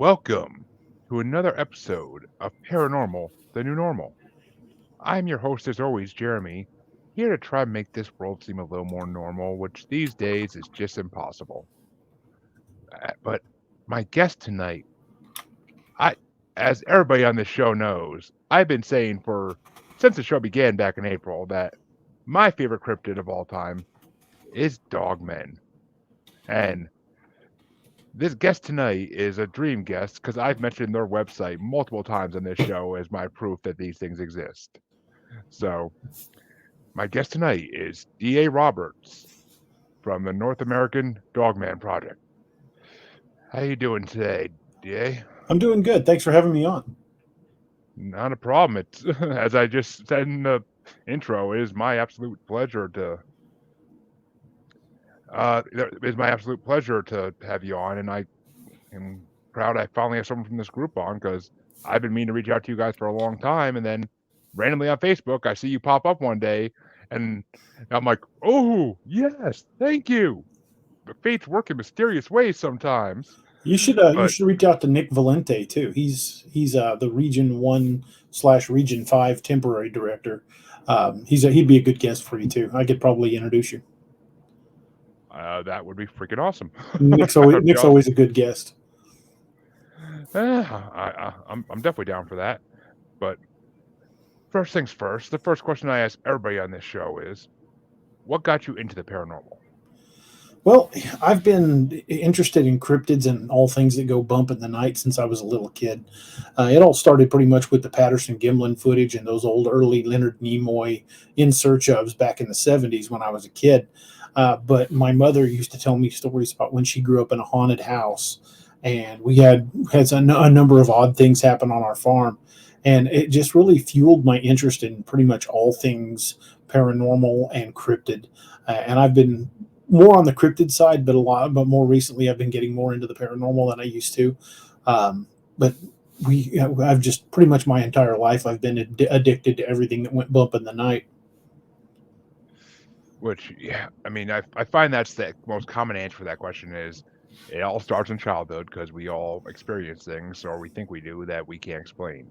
Welcome to another episode of Paranormal, the New Normal. I'm your host, as always, Jeremy, here to try and make this world seem a little more normal, which these days is just impossible. But my guest tonight, I, as everybody on this show knows, I've been saying since the show began back in April that my favorite cryptid of all time is Dogmen. And this guest tonight is a dream guest because I've mentioned their website multiple times on this show as my proof that these things exist. So, my guest tonight is D.A. Roberts from the North American Dogman Project. How you doing today, D.A.? I'm doing good. Thanks for having me on. Not a problem. It's as I just said in the intro, it is my absolute pleasure to have you on, and I am proud I finally have someone from this group on because I've been meaning to reach out to you guys for a long time, and then randomly on Facebook I see you pop up one day, and I'm like, oh yes, thank you. But fates work in mysterious ways sometimes. You But should reach out to Nick Valente too. He's the Region 1/Region 5 temporary director. He'd be a good guest for you too. I could probably introduce you. that would be freaking awesome. That'd be Nick's awesome. always a good guest. I'm definitely down for that. But first things first, the first question I ask everybody on this show is, what got you into the paranormal? Well, I've been interested in cryptids and all things that go bump in the night since I was a little kid. It all started pretty much with the Patterson Gimlin footage and those old early Leonard Nimoy in search ofs back in the 70s when I was a kid. But my mother used to tell me stories about when she grew up in a haunted house, and we had a number of odd things happen on our farm, and it just really fueled my interest in pretty much all things paranormal and cryptid. And I've been more on the cryptid side, but more recently I've been getting more into the paranormal than I used to. But I've just pretty much my entire life I've been addicted to everything that went bump in the night. Which, yeah, I mean, I find that's the most common answer for that question is it all starts in childhood because we all experience things, or we think we do, that we can't explain.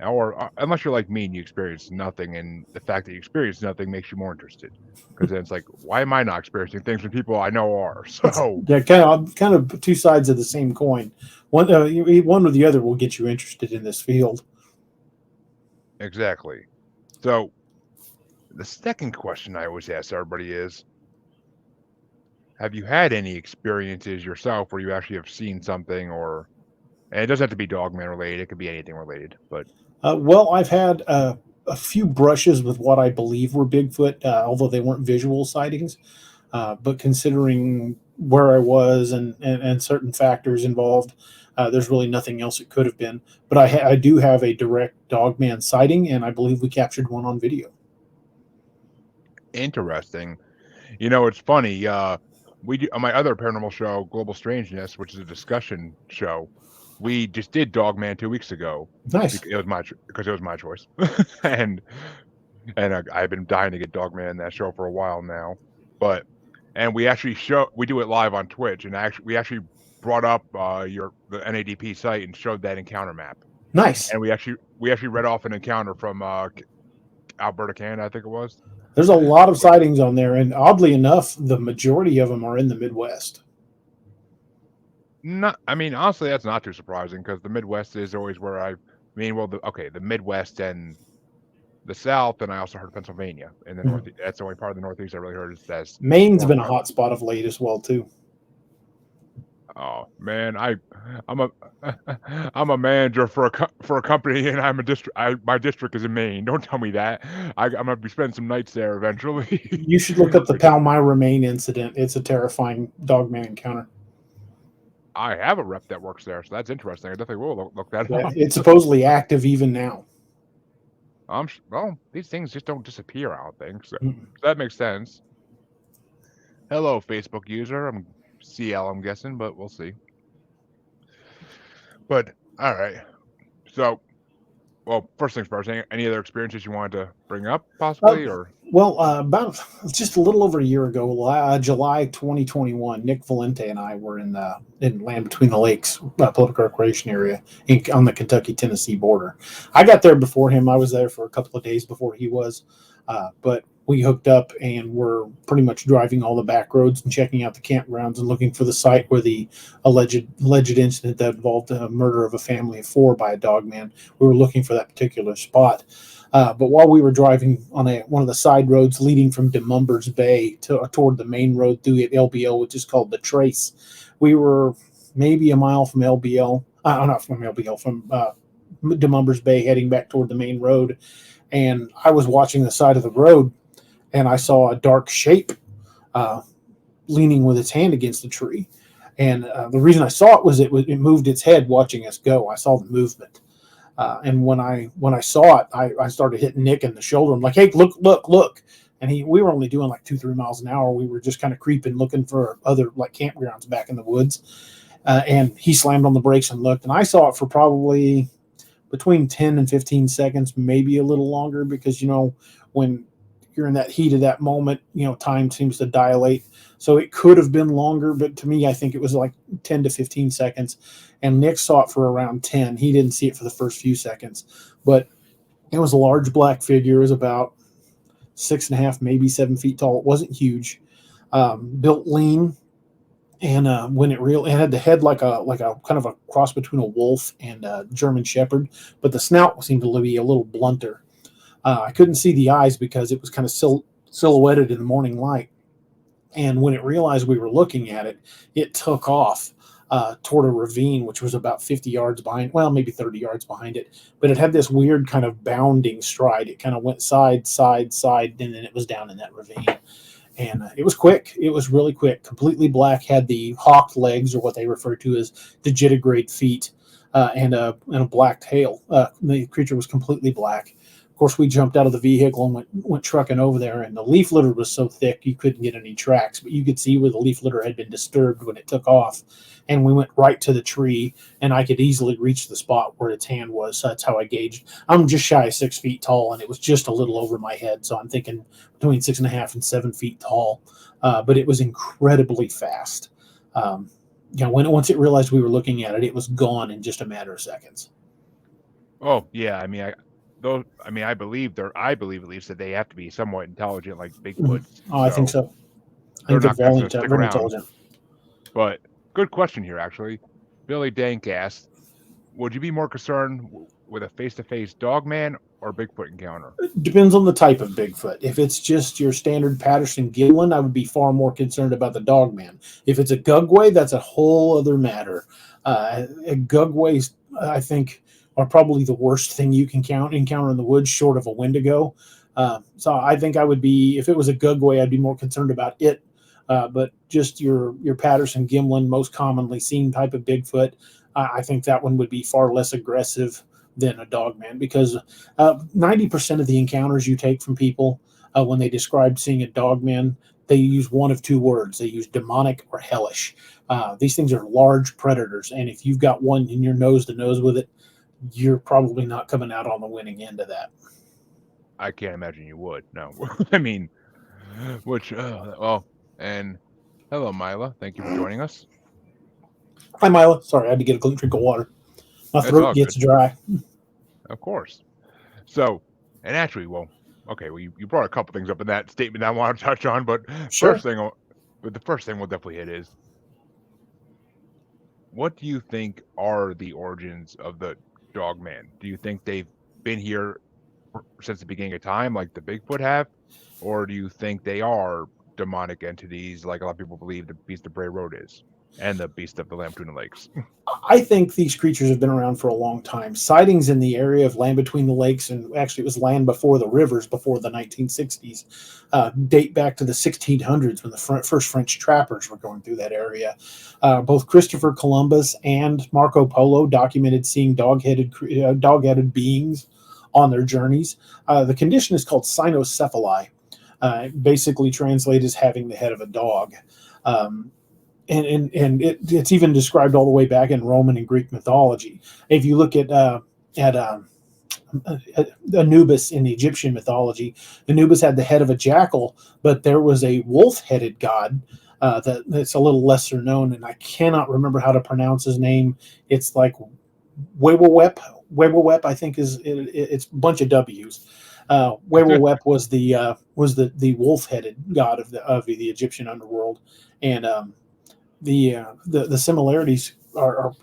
Or unless you're like me and you experience nothing, and the fact that you experience nothing makes you more interested. Because then it's like, why am I not experiencing things when people I know are? So, Yeah, kind of two sides of the same coin. One or the other will get you interested in this field. exactly. So, the second question I always ask everybody is, have you had any experiences yourself where you actually have seen something, and it doesn't have to be Dogman related, it could be anything related, but Well, I've had a few brushes with what I believe were Bigfoot, although they weren't visual sightings. But considering where I was and certain factors involved, there's really nothing else it could have been. But I do have a direct Dogman sighting, and I believe we captured one on video. interesting. It's funny. We do on my other paranormal show, Global Strangeness, which is a discussion show. We just did Dogman 2 weeks ago Nice. because it was my choice, and I've been dying to get Dogman in that show for a while now. But and we do it live on Twitch, and we actually brought up the NADP site and showed that encounter map, Nice. and we actually read off an encounter from Alberta, Canada, I think it was. There's a lot of sightings on there, and oddly enough, the majority of them are in the Midwest. Not, I mean, honestly, that's not too surprising because the Midwest is always where well, the Midwest and the South, and I also heard Pennsylvania in the Mhm. North. That's the only part of the Northeast I really heard is that's Maine's been a Northwest. hot spot of late as well too. Oh man, I'm a I'm a manager for a company, and I'm a district. My district is in Maine. Don't tell me that. I'm gonna be spending some nights there eventually. You should look up the Which Palmyra, Maine incident. It's a terrifying dogman encounter. I have a rep that works there, so that's interesting. I definitely will look that Yeah, up. it's supposedly active even now. Well, these things just don't disappear. I don't think so. Mm. So that makes sense. Hello, Facebook user. I'm CL. I'm guessing, but we'll see. But all right. So, well, first things first. Any other experiences you wanted to bring up, Uh, possibly, or Well, about just a little over a year ago, July 2021, Nick Valente and I were in Land Between the Lakes, political recreation area on the Kentucky-Tennessee border. I got there before him. I was there for a couple of days before he was, but we hooked up and were pretty much driving all the back roads and checking out the campgrounds and looking for the site where the alleged incident that involved the murder of a family of four by a dog man. We were looking for that particular spot. But while we were driving on one of the side roads leading from DeMumbers Bay toward the main road through LBL, which is called the Trace, we were maybe a mile from LBL, not from LBL, from DeMumbers Bay, heading back toward the main road. And I was watching the side of the road, and I saw a dark shape uh, leaning with its hand against the tree. And the reason I saw it was it moved its head watching us go. I saw the movement. And when I saw it, I started hitting Nick in the shoulder. I'm like, "Hey, look!" And we were only doing like 2-3 miles an hour. We were just kind of creeping, looking for other like campgrounds back in the woods. And he slammed on the brakes and looked, and I saw it for probably between 10 and 15 seconds, maybe a little longer, because when you're in that heat of that moment, time seems to dilate. So it could have been longer, but to me, I think it was like 10 to 15 seconds. And Nick saw it for around 10. He didn't see it for the first few seconds, but it was a large black figure. It was about 6.5, maybe 7 feet tall. It wasn't huge, built lean. And when it had the head like a kind of a cross between a wolf and a German Shepherd, but the snout seemed to be a little blunter. I couldn't see the eyes because it was kind of silhouetted in the morning light. And when it realized we were looking at it, it took off toward a ravine, which was about 50 yards behind, well, maybe 30 yards behind it. But it had this weird kind of bounding stride. It kind of went side, side, side, and then it was down in that ravine. And it was quick. It was really quick. Completely black, had the hawk legs, or what they refer to as digitigrade feet, and a black tail. The creature was completely black. Of course, we jumped out of the vehicle and went trucking over there, and the leaf litter was so thick you couldn't get any tracks, but you could see where the leaf litter had been disturbed when it took off. And we went right to the tree, and I could easily reach the spot where its hand was. So that's how I gauged. I'm just shy of 6 feet tall, and it was just a little over my head. So I'm thinking between 6.5 and 7 feet tall. But it was incredibly fast. Once it realized we were looking at it, it was gone in just a matter of seconds. Oh yeah, I mean, I believe at least that they have to be somewhat intelligent, like Bigfoots. Oh, I think so. I They're think they're not going to stick very around. intelligent. But good question here, actually. Billy Dank asked, "Would you be more concerned with a face-to-face dogman or Bigfoot encounter?" Depends on the type of Bigfoot. If it's just your standard Patterson Gimlin, I would be far more concerned about the Dogman. If it's a Gugway, that's a whole other matter. Gugways, I think, are probably the worst thing you can encounter in the woods, short of a Wendigo. So I think I would be, if it was a Gugway, I'd be more concerned about it. But just your Patterson Gimlin, most commonly seen type of Bigfoot, I think that one would be far less aggressive than a Dogman, because 90% of the encounters you take from people when they describe seeing a Dogman, they use one of two words. They use demonic or hellish. These things are large predators, and if you've got one in your nose to nose with it, you're probably not coming out on the winning end of that. I can't imagine you would. No, I mean, and hello, Mila. Thank you for joining us. Hi, Mila. Sorry, I had to get a drink of water. My That's throat all gets good. dry. Of course. So, and actually, you brought a couple things up in that statement I want to touch on, but Sure. the first thing we'll definitely hit is, what do you think are the origins of the Dogman? Do you think they've been here since the beginning of time, like the Bigfoot have, or do you think they are demonic entities, like a lot of people believe the Beast of Bray Road is, and the Beast of the Land Between the Lakes? I think these creatures have been around for a long time. Sightings in the area of Land Between the Lakes, and actually it was land before the rivers, before the 1960s, date back to the 1600s when the first French trappers were going through that area. Both Christopher Columbus and Marco Polo documented seeing dog-headed beings on their journeys. The condition is called cynocephaly, basically translated as having the head of a dog. And it's even described all the way back in Roman and Greek mythology. If you look at Anubis in the Egyptian mythology. Anubis had the head of a jackal, but there was a wolf-headed god that's a little lesser known, and I cannot remember how to pronounce his name. It's like Wewewep. Wewewep, I think it's a bunch of W's. Wewewep was the wolf-headed god of the Egyptian underworld, and the similarities are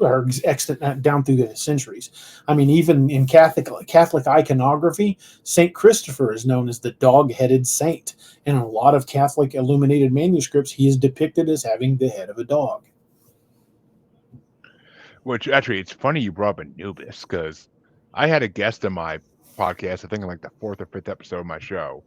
extant down through the centuries. I mean, even in Catholic iconography, Saint Christopher is known as the dog-headed saint. In a lot of Catholic illuminated manuscripts, he is depicted as having the head of a dog. Which actually, it's funny you brought up Anubis because I had a guest on my podcast, I think in like the fourth or fifth episode of my show,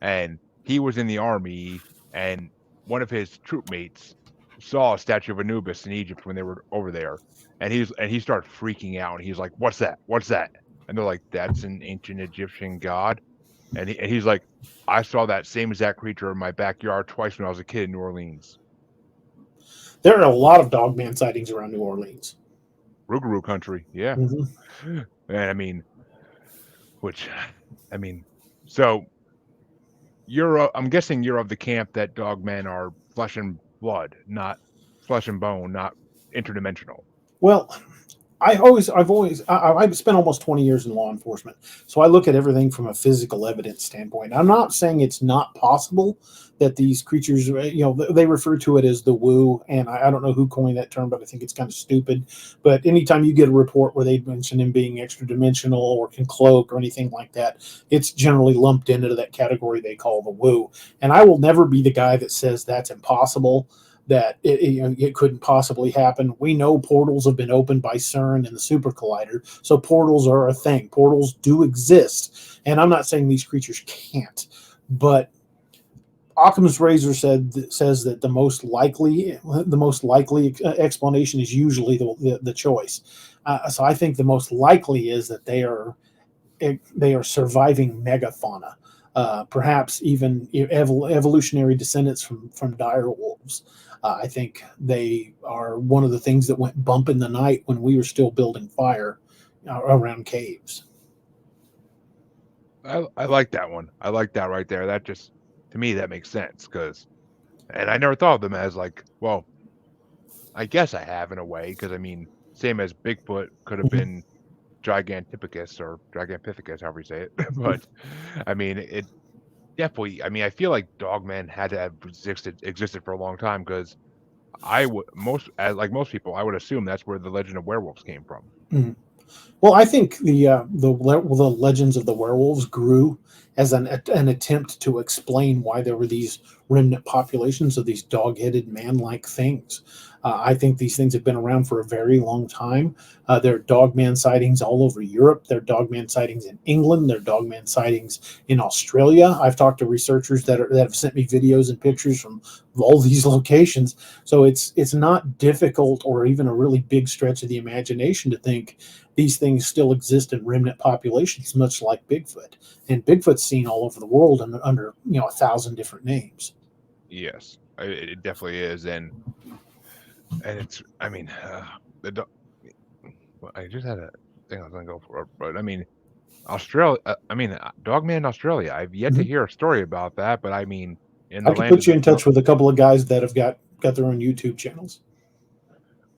and he was in the army, and one of his troop mates saw a statue of Anubis in Egypt when they were over there, and he started freaking out, and he's like, "What's that? What's that?" And they're like, "That's an ancient Egyptian god," and he's like, "I saw that same exact creature in my backyard twice when I was a kid in New Orleans." There are a lot of dogman sightings around New Orleans. Rougarou country, yeah. Mm-hmm. And I mean, which, I mean, so I'm guessing you're of the camp that dogmen are flesh and blood, not flesh and bone, not interdimensional. Well, I've spent almost 20 years in law enforcement, so I look at everything from a physical evidence standpoint. I'm not saying it's not possible that these creatures, they refer to it as the woo, and I don't know who coined that term, but I think it's kind of stupid. But anytime you get a report where they mention him being extra dimensional or can cloak or anything like that, it's generally lumped into that category they call the woo. And I will never be the guy that says that's impossible, that it couldn't possibly happen. We know portals have been opened by CERN and the Super Collider, so portals are a thing. Portals do exist, and I'm not saying these creatures can't, but Occam's razor says that the most likely explanation is usually the choice. So I think the most likely is that they are surviving megafauna, perhaps even evolutionary descendants from dire wolves. I think they are one of the things that went bump in the night when we were still building fire around caves. I like that one. I like that right there. That just, to me, that makes sense and I never thought of them as like, well, I guess I have in a way, because I mean, same as Bigfoot could have been Gigantopithecus or Gigantopithecus, however you say it. But I mean, it definitely. I mean, I feel like Dogman had to have existed for a long time because I would like most people, I would assume that's where the legend of werewolves came from. Mhm. Well, I think the legends of the werewolves grew as an attempt to explain why there were these remnant populations of these dog-headed man-like things. I think these things have been around for a very long time. There are dogman sightings all over Europe. There are dogman sightings in England. There are dogman sightings in Australia. I've talked to researchers that have sent me videos and pictures from all these locations. So it's not difficult or even a really big stretch of the imagination to think these things still exist in remnant populations, much like Bigfoot. And Bigfoot's seen all over the world under 1,000 different names. Yes, it definitely is, and it's. I mean, I just had a thing I was gonna go for, but I mean, Australia. I mean, Dogman in Australia. I've yet to Mhm. hear a story about that, but I mean, in I the could land put of you the in touch with a couple of guys that have got their own YouTube channels.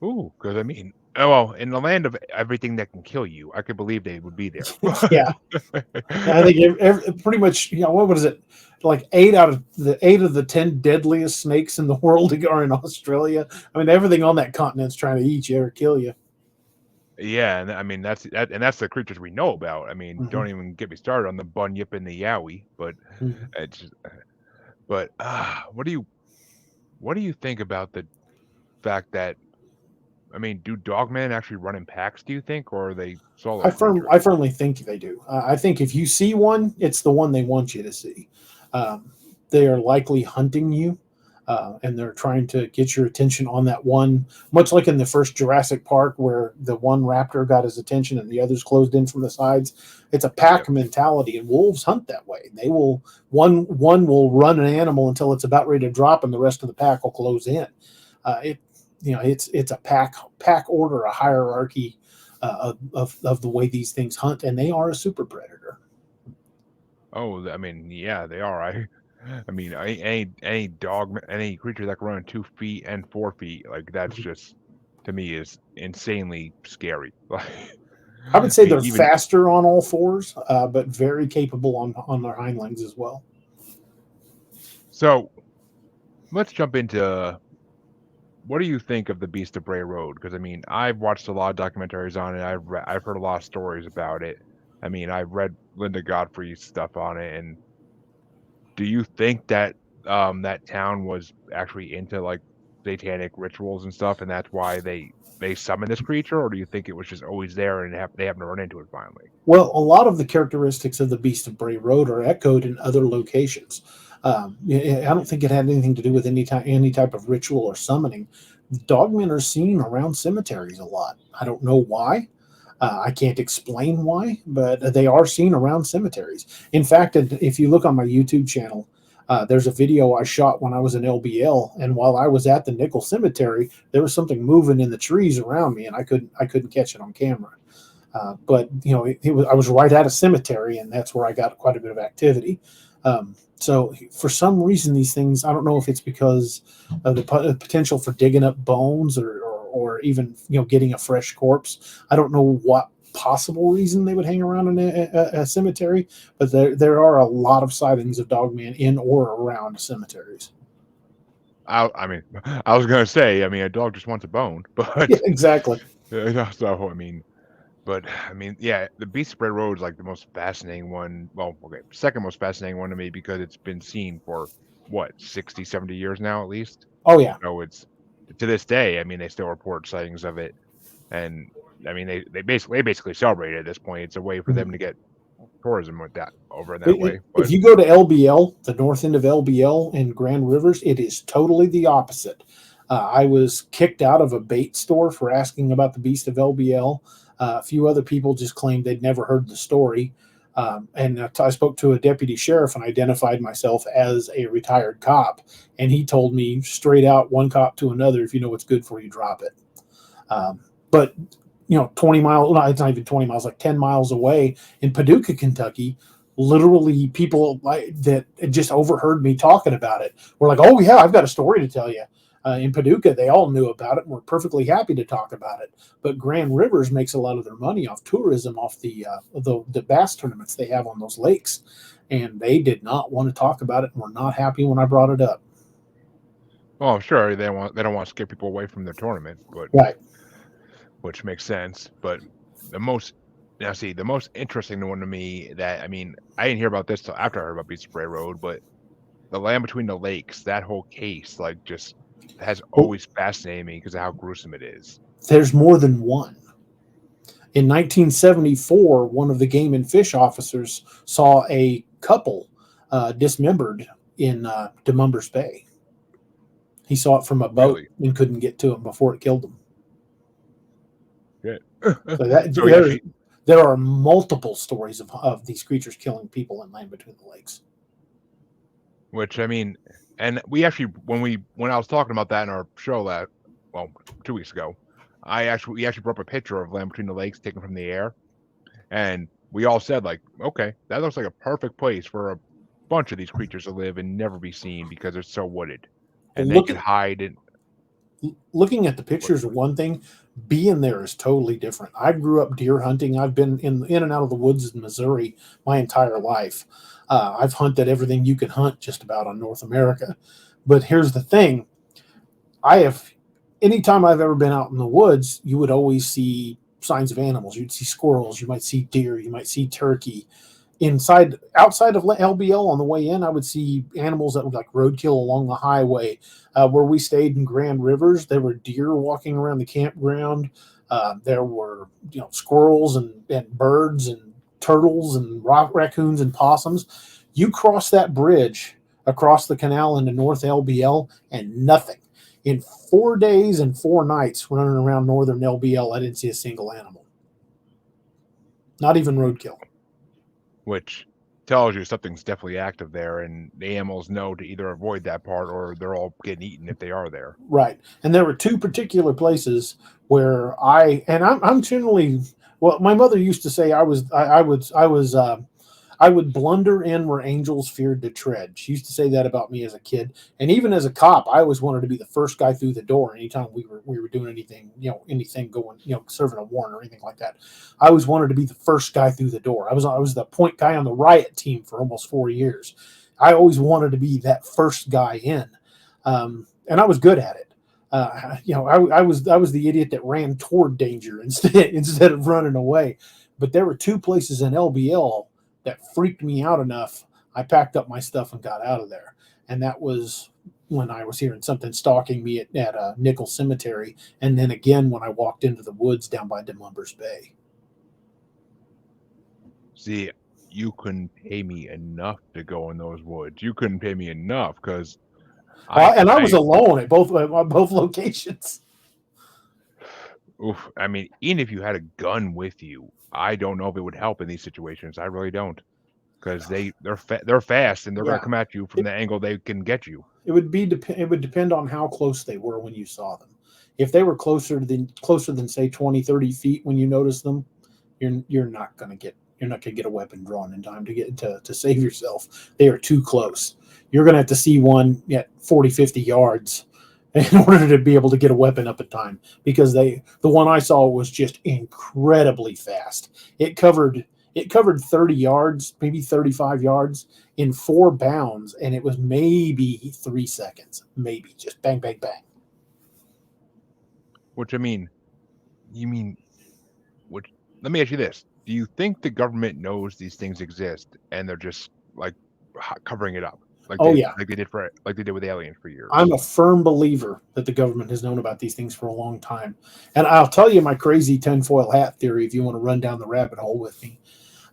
ooh, because I mean, oh well, in the land of everything that can kill you, I could believe they would be there. Yeah, I think pretty much. What was it? Like 8 of the 10 deadliest snakes in the world are in Australia. I mean, everything on that continent's trying to eat you or kill you. Yeah, and I mean that's the creatures we know about. I mean, Hmm. don't even get me started on the bunyip and the yowie, but Hmm. it's just, but what do you think about the fact that I mean, do dogmen actually run in packs? Do you think, or are they solo creatures? I firmly think they do. I think if you see one, it's the one they want you to see. Um, they are likely hunting you, and they're trying to get your attention on that one. Much like in the first Jurassic Park, where the one raptor got his attention and the others closed in from the sides. It's a Yep. pack mentality, and wolves hunt that way. They will one will run an animal until it's about ready to drop, and the rest of the pack will close in. It's a pack order, a hierarchy of the way these things hunt, and they are a super predator. Oh, I mean, yeah, they are. I mean, any dog, any creature that can run 2 feet and 4 feet, like that's just to me is insanely scary. Like, I would I say mean, they're even faster on all fours, but very capable on their hind legs as well. so, let's jump into what do you think of the Beast of Bray Road? Because I mean, I've watched a lot of documentaries on it. I've heard a lot of stories about it. I mean, I've read Linda Godfrey's stuff on it, and do you think that that town was actually into like satanic rituals and stuff, and that's why they summoned this creature, or do you think it was just always there and they happen to run into it finally? Well, a lot of the characteristics of the Beast of Bray Road are echoed in other locations. I don't think it had anything to do with any type of ritual or summoning. Dogmen are seen around cemeteries a lot. I don't know why. I can't explain why, but they are seen around cemeteries. In fact, if you look on my YouTube channel, there's a video I shot when I was in LBL, and while I was at the Nickel Cemetery, there was something moving in the trees around me, and I couldn't catch it on camera. But I was right at a cemetery, and that's where I got quite a bit of activity. So for some reason, these things, I don't know if it's because of the potential for digging up bones or even getting a fresh corpse. I don't know what possible reason they would hang around in a cemetery, but there are a lot of sightings of dogman in or around cemeteries. I mean, I was gonna say, I mean, a dog just wants a bone, Yeah, but exactly. so I mean, but I mean, yeah, the Beast Spread Road is like the most fascinating one. Well, okay, second most fascinating one to me because it's been seen for what 60, 70 years now at least. Oh yeah. So it's to this day. I mean, they still report sightings of it, and I mean, they basically celebrate it at this point. It's a way for them to Mhm. get tourism with that over in that way. If But you go to LBL, the north end of LBL in Grand Rivers, it is totally the opposite. I was kicked out of a bait store for asking about the Beast of LBL. A few other people just claimed they'd never heard the story. And I spoke to a deputy sheriff and identified myself as a retired cop. And he told me straight out, one cop to another, if you know what's good for you, drop it. But 20 miles, no, it's not even 20 miles, like 10 miles away in Paducah, Kentucky, literally people like that just overheard me talking about it. We're like, oh yeah, I've got a story to tell you. In Paducah, they all knew about it and were perfectly happy to talk about it. But Grand Rivers makes a lot of their money off tourism, off the bass tournaments they have on those lakes, and they did not want to talk about it and were not happy when I brought it up. well, sure, they don't want to scare people away from their tournament, but Right. which makes sense. But the most now see the most interesting one to me that I mean I didn't hear about this till after I heard about Beach Spray Road, but the land between the lakes, that whole case, like just has Well, always fascinated me because of how gruesome it is. there's more than one. In 1974, one of the game and fish officers saw a couple dismembered in Demumbers Bay. He saw it from a boat Really, and couldn't get to him before it killed him. yeah. So that So he actually, there are multiple stories of these creatures killing people in land between the lakes. which I mean, and we actually when I was talking about that in our show well 2 weeks ago, we actually brought up a picture of land between the lakes taken from the air, and we all said like, okay, that looks like a perfect place for a bunch of these creatures to live and never be seen because it's so wooded, and they Look could at hide in. Looking at the What? pictures are one thing. Being there is totally different. I grew up deer hunting. I've been in and out of the woods in Missouri my entire life. I've hunted everything you can hunt just about on North America. But here's the thing: I have anytime I've ever been out in the woods, you would always see signs of animals. You'd see squirrels, you might see deer, you might see turkey. Outside of LBL on the way in, I would see animals that would like roadkill along the highway. Where we stayed in Grand Rivers, there were deer walking around the campground. There were squirrels and birds and turtles and raccoons and possums. You cross that bridge across the canal into North LBL and nothing. In 4 days and 4 nights running around northern LBL, I didn't see a single animal. Not even roadkill. Which tells you something's definitely active there, and the animals know to either avoid that part or they're all getting eaten if they are there. Right. And there were two particular places where I'm generally, well, my mother used to say I would blunder in where angels feared to tread. She used to say that about me as a kid, and even as a cop, I always wanted to be the first guy through the door. Anytime we were doing anything, anything going, serving a warrant or anything like that, I always wanted to be the first guy through the door. I was the point guy on the riot team for almost 4 years. I always wanted to be that first guy in, and I was good at it. I was the idiot that ran toward danger instead of running away. But there were two places in LBL that freaked me out enough. I packed up my stuff and got out of there. And that was when I was hearing something stalking me at Nickel Cemetery. And then again, when I walked into the woods down by Demumbers Bay. See, you couldn't pay me enough to go in those woods. You couldn't pay me enough because I was alone at both locations. Oof, I mean, even if you had a gun with you, I don't know if it would help in these situations. I really don't, because they're fast and they're going to come at you from the angle they can get you. It would depend on how close they were when you saw them. If they were closer than say 20, 30 feet when you notice them, you're not going to get a weapon drawn in time to save yourself. They are too close. You're going to have to see one at 40, 50 yards in order to be able to get a weapon up in time, because the one I saw was just incredibly fast. It covered 30 yards, maybe 35 yards in 4 bounds, and it was maybe 3 seconds, maybe just bang, bang, bang. Which let me ask you this: do you think the government knows these things exist and they're just like covering it up? Like they did with aliens for years. I'm a firm believer that the government has known about these things for a long time. And I'll tell you my crazy tinfoil hat theory if you want to run down the rabbit hole with me.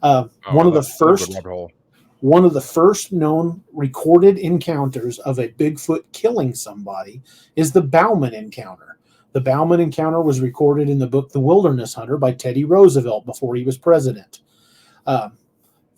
One of the first known recorded encounters of a Bigfoot killing somebody is the Bauman encounter. The Bauman encounter was recorded in the book The Wilderness Hunter by Teddy Roosevelt before he was president.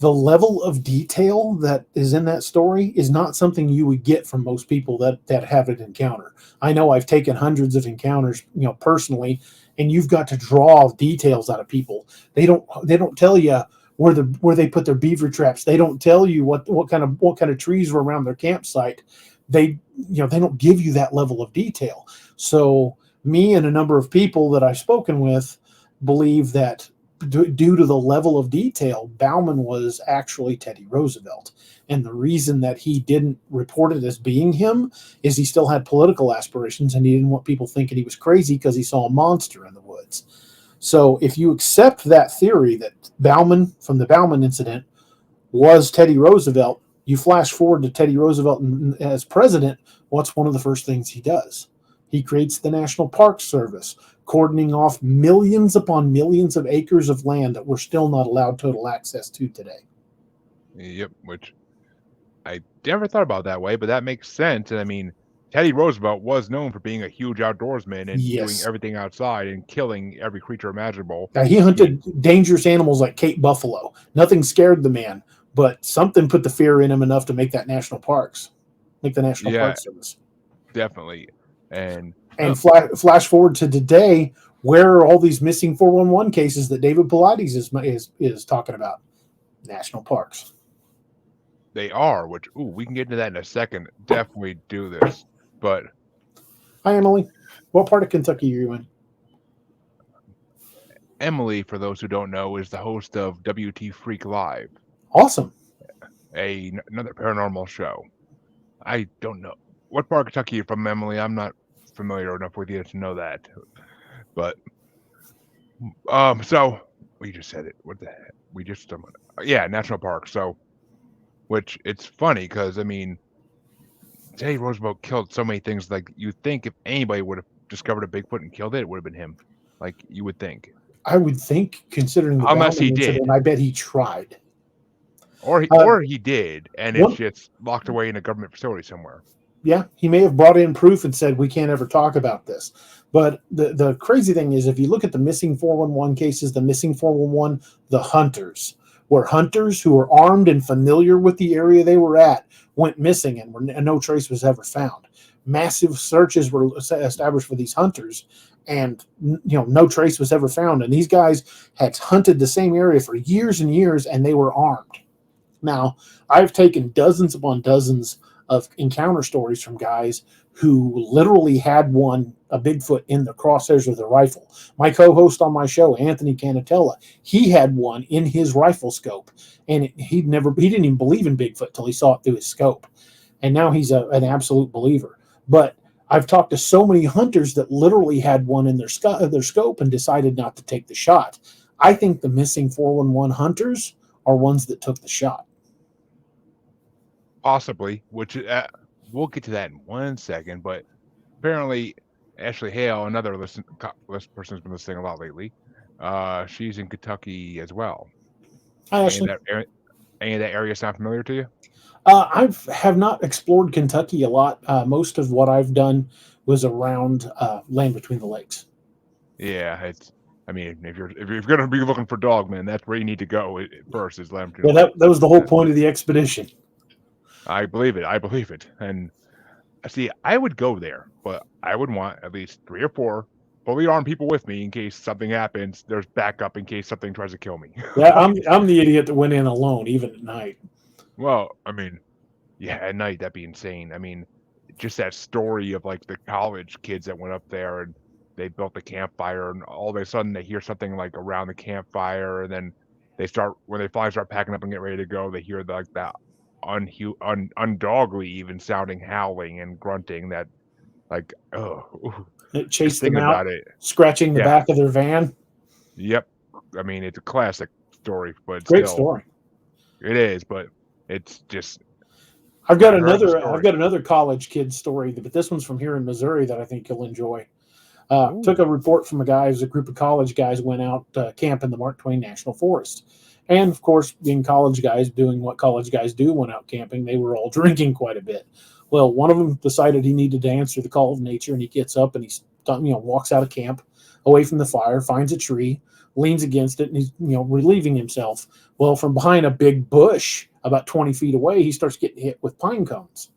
The level of detail that is in that story is not something you would get from most people that have an encounter. I know I've taken hundreds of encounters, personally, and you've got to draw details out of people. They don't tell you where they put their beaver traps. They don't tell you what kind of trees were around their campsite. They don't give you that level of detail. So me and a number of people that I've spoken with believe that due to the level of detail, Bauman was actually Teddy Roosevelt. And the reason that he didn't report it as being him is he still had political aspirations and he didn't want people thinking he was crazy because he saw a monster in the woods. So if you accept that theory that Bauman, from the Bauman incident, was Teddy Roosevelt, you flash forward to Teddy Roosevelt as president, what's one of the first things he does? He creates the National Park Service, cordoning off millions upon millions of acres of land that we're still not allowed total access to today. Yep, which I never thought about that way, but that makes sense. And I mean, Teddy Roosevelt was known for being a huge outdoorsman and doing everything outside and killing every creature imaginable. He hunted dangerous animals like Cape buffalo. Nothing scared the man, but something put the fear in him enough to make the National Park Service. Definitely. And flash forward to today, where are all these missing 411 cases that David Pilates is talking about? National parks. They are, which we can get into that in a second. Definitely do this. But hi, Emily. What part of Kentucky are you in? Emily, for those who don't know, is the host of WT Freak Live. Awesome. Another paranormal show. I don't know what part of Kentucky you're from, Emily. I'm not familiar enough with you to know that. But so we just said it. What the heck? We just national park. So, which it's funny because I mean, Teddy Roosevelt killed so many things. Like you think if anybody would have discovered a Bigfoot and killed it, it would have been him. Like you would think. I would think, considering the unless he did, I bet he tried. Or he did, and it's just locked away in a government facility somewhere. Yeah, he may have brought in proof and said, we can't ever talk about this. But the crazy thing is, if you look at the missing 411 cases, the missing 411, the hunters where hunters who were armed and familiar with the area they were at went missing and no trace was ever found. Massive searches were established for these hunters, and no trace was ever found. And these guys had hunted the same area for years and years, and they were armed. Now, I've taken dozens upon dozens of encounter stories from guys who literally had a Bigfoot in the crosshairs of their rifle. My co-host on my show, Anthony Canatella, he had one in his rifle scope, and he didn't even believe in Bigfoot till he saw it through his scope, and now he's an absolute believer. But I've talked to so many hunters that literally had one in their scope and decided not to take the shot. I think the missing 411 hunters are ones that took the shot. Possibly, which we'll get to that in 1 second. But apparently, Ashley Hale, another list person who's been listening a lot lately, she's in Kentucky as well. Hi, Any of that area sound familiar to you? I have not explored Kentucky a lot. Most of what I've done was around land between the lakes. Yeah, I mean, if you're going to be looking for Dogmen, that's where you need to go first. Is land between Yeah, the lakes. that was the whole point of the expedition. I believe it. And see, I would go there, but I would want at least 3 or 4 fully armed people with me in case something happens. There's backup in case something tries to kill me. Yeah, I'm the idiot that went in alone, even at night. Well, I mean, yeah, at night that'd be insane. I mean, just that story of like the college kids that went up there and they built a campfire, and all of a sudden they hear something like around the campfire, and then when they finally start packing up and get ready to go, they hear like that undogly even sounding howling and grunting that like It chased them thinking out, about it. scratching the back of their van. Yep. I mean, it's a classic story, but Great still, story. It is, but it's just. I've got another college kid story, but this one's from here in Missouri that I think you'll enjoy. Took a report from a group of college guys went out camp in the Mark Twain National Forest. And of course, being college guys doing what college guys do, went out camping, they were all drinking quite a bit. Well, one of them decided he needed to answer the call of nature, and he gets up and he walks out of camp away from the fire, finds a tree, leans against it, and he's relieving himself. Well, from behind a big bush about 20 feet away, he starts getting hit with pine cones.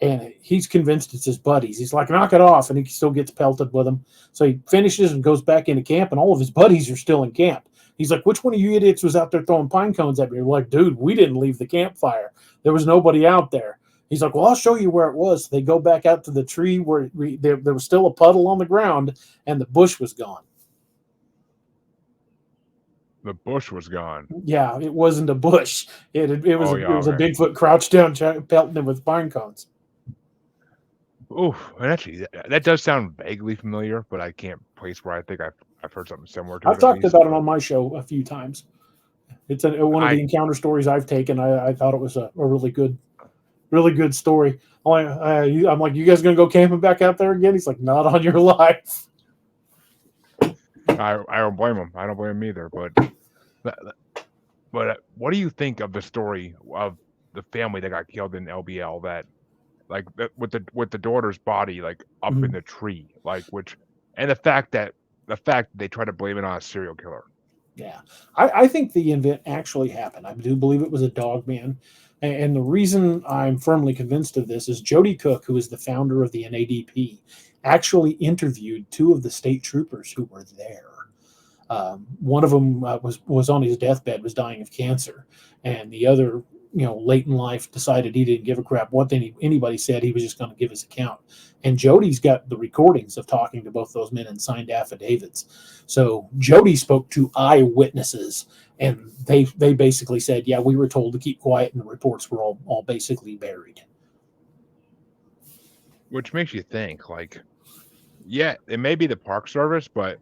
And he's convinced it's his buddies. He's like, knock it off. And he still gets pelted with them. So he finishes and goes back into camp, and all of his buddies are still in camp. He's like, which one of you idiots was out there throwing pine cones at me? We're like, dude, we didn't leave the campfire. There was nobody out there. He's like, well, I'll show you where it was. So they go back out to the tree where there was still a puddle on the ground, and the bush was gone. The bush was gone. Yeah, it wasn't a bush. It was a Bigfoot crouched down, pelting him with pine cones. Oh, and actually, that does sound vaguely familiar, but I can't place where I think I've heard something similar to it. I've talked about it on my show a few times. It's one of the encounter stories I've taken. I thought it was a really good story. I'm like, you guys gonna go camping back out there again? He's like, not on your life. I don't blame him. I don't blame him either. But what do you think of the story of the family that got killed in LBL? That like with the daughter's body like up in the tree, and the fact that they try to blame it on a serial killer. Yeah, I think the event actually happened. I do believe it was a Dogman. And the reason I'm firmly convinced of this is Jody Cook, who is the founder of the NADP, actually interviewed 2 of the state troopers who were there. One of them was on his deathbed, was dying of cancer, and the other, late in life, decided he didn't give a crap what anybody said. He was just going to give his account. And Jody's got the recordings of talking to both those men and signed affidavits. So Jody spoke to eyewitnesses, and they basically said, yeah, we were told to keep quiet, and the reports were all basically buried. Which makes you think, like, yeah, it may be the Park Service, but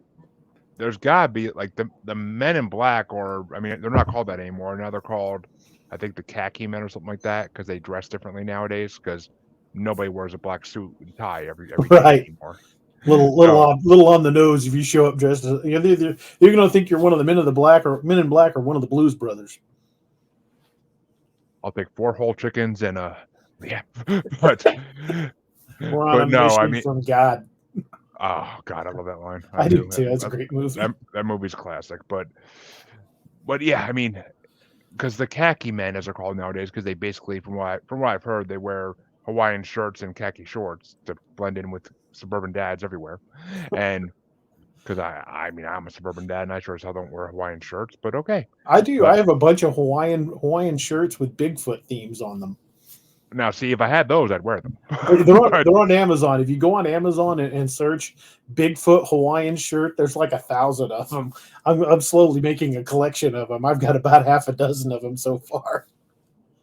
there's gotta be like the Men in Black, or I mean, they're not called that anymore. Now they're called, I think, the Khaki Men or something like that, because they dress differently nowadays. Because nobody wears a black suit and tie every day anymore. Little on the nose if you show up dressed as you're going to think you're one of the Men in Black or one of the Blues Brothers. I'll take 4 whole chickens and but we're on a mission from God. Oh God, I love that line. I do too. That's a great movie. That movie's classic. But yeah, I mean, because the khaki men, as they're called nowadays, because they basically, from what I've heard, they wear Hawaiian shirts and khaki shorts to blend in with suburban dads everywhere. And because I mean, I'm a suburban dad, and I sure as hell don't wear Hawaiian shirts, but okay. I do. But I have a bunch of Hawaiian shirts with Bigfoot themes on them. now, see, if I had those, I'd wear them. But They're on Amazon. If you go on Amazon and search Bigfoot Hawaiian shirt, there's like 1,000 of them. I'm slowly making a collection of them. I've got about half a dozen of them so far.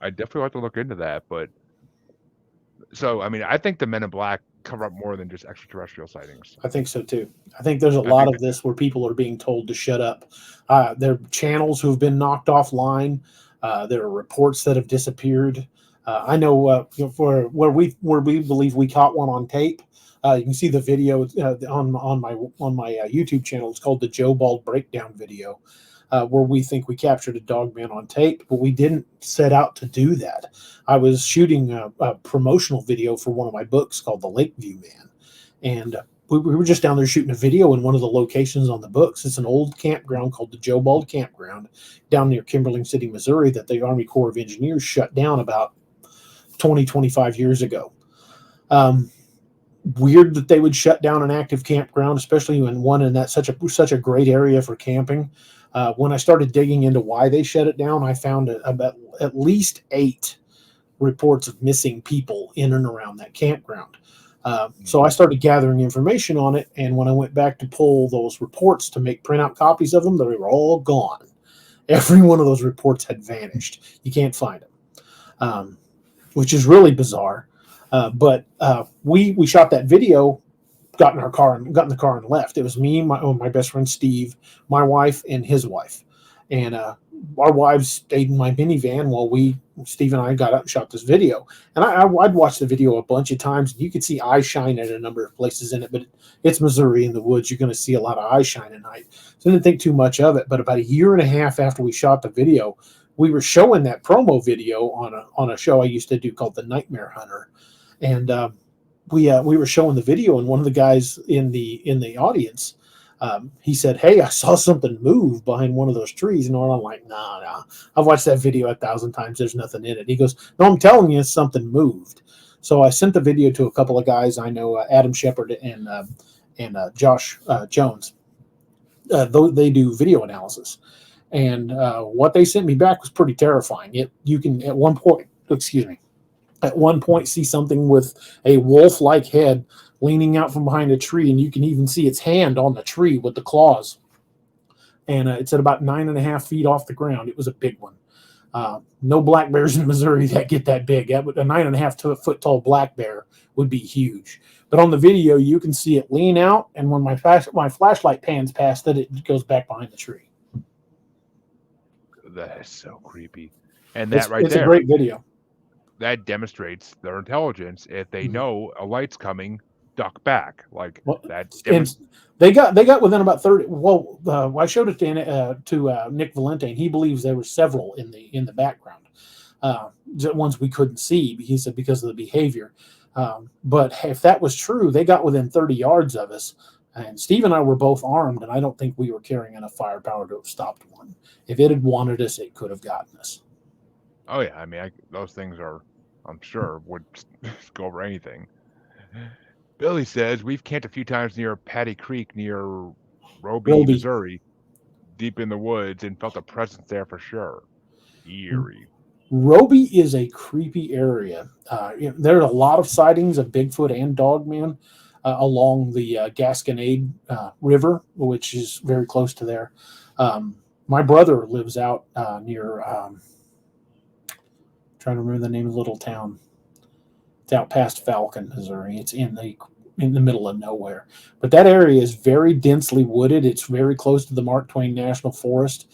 I definitely have to look into that. But so, I mean, I think the Men in Black cover up more than just extraterrestrial sightings. I think so too. I think there's a I lot think of this where people are being told to shut up. There are channels who have been knocked offline. There are reports that have disappeared. I know, for where we believe we caught one on tape. You can see the video on my YouTube channel. It's called the Joe Bald Breakdown video, where we think we captured a dogman on tape, but we didn't set out to do that. I was shooting a promotional video for one of my books called The Lakeview Man, and we were just down there shooting a video in one of the locations on the books. It's an old campground called the Joe Bald Campground down near Kimberling City, Missouri, that the Army Corps of Engineers shut down about 25 years ago. Weird that they would shut down an active campground, especially when one in that such a great area for camping. When I started digging into why they shut it down, I found about at least 8 reports of missing people in and around that campground. So I started gathering information on it, and when I went back to pull those reports to make printout copies of them, they were all gone. Every one of those reports had vanished. You can't find them, which is really bizarre. But we shot that video, got in the car and left. It was me, my best friend Steve, my wife, and his wife, and our wives stayed in my minivan while Steve and I got out and shot this video. And I'd watched the video a bunch of times, and you could see eye shine at a number of places in it. But it's Missouri in the woods; you're going to see a lot of eye shine at night. So I didn't think too much of it. But about a year and a half after we shot the video, we were showing that promo video on a show I used to do called The Nightmare Hunter, and we were showing the video, and one of the guys in the audience, he said, "Hey, I saw something move behind one of those trees." And I'm like, "Nah, I've watched that video 1,000 times. There's nothing in it." He goes, "No, I'm telling you, something moved." So I sent the video to a couple of guys I know, Adam Shepard and Josh Jones. They do video analysis, and what they sent me back was pretty terrifying. You can at one point, excuse me, at one point see something with a wolf-like head leaning out from behind a tree, and you can even see its hand on the tree with the claws. And it's at about 9.5 feet off the ground. It was a big one. No black bears in Missouri that get that big. A 9.5 foot tall black bear would be huge. But on the video, you can see it lean out, and when my flashlight pans past it, it goes back behind the tree. that is so creepy. And that It's a great video. that demonstrates their intelligence. If they know a light's coming, duck back. Like that. And they got within about 30. Well, I showed it to Nick Valente, and he believes there were several in the background. Ones we couldn't see, he said, because of the behavior. But if that was true, they got within 30 yards of us. And Steve and I were both armed, and I don't think we were carrying enough firepower to have stopped one. If it had wanted us, it could have gotten us. Oh yeah, I mean, those things are, I'm sure, would go over anything. Billy says we've camped a few times near Patty Creek near Roby, Missouri, deep in the woods, and felt a presence there for sure. Eerie. Roby is a creepy area. There are a lot of sightings of Bigfoot and Dogman along the Gasconade River, which is very close to there. My brother lives out near, trying to remember the name of the little town. It's out past Falcon, Missouri. It's in the middle of nowhere. But that area is very densely wooded. It's very close to the Mark Twain National Forest.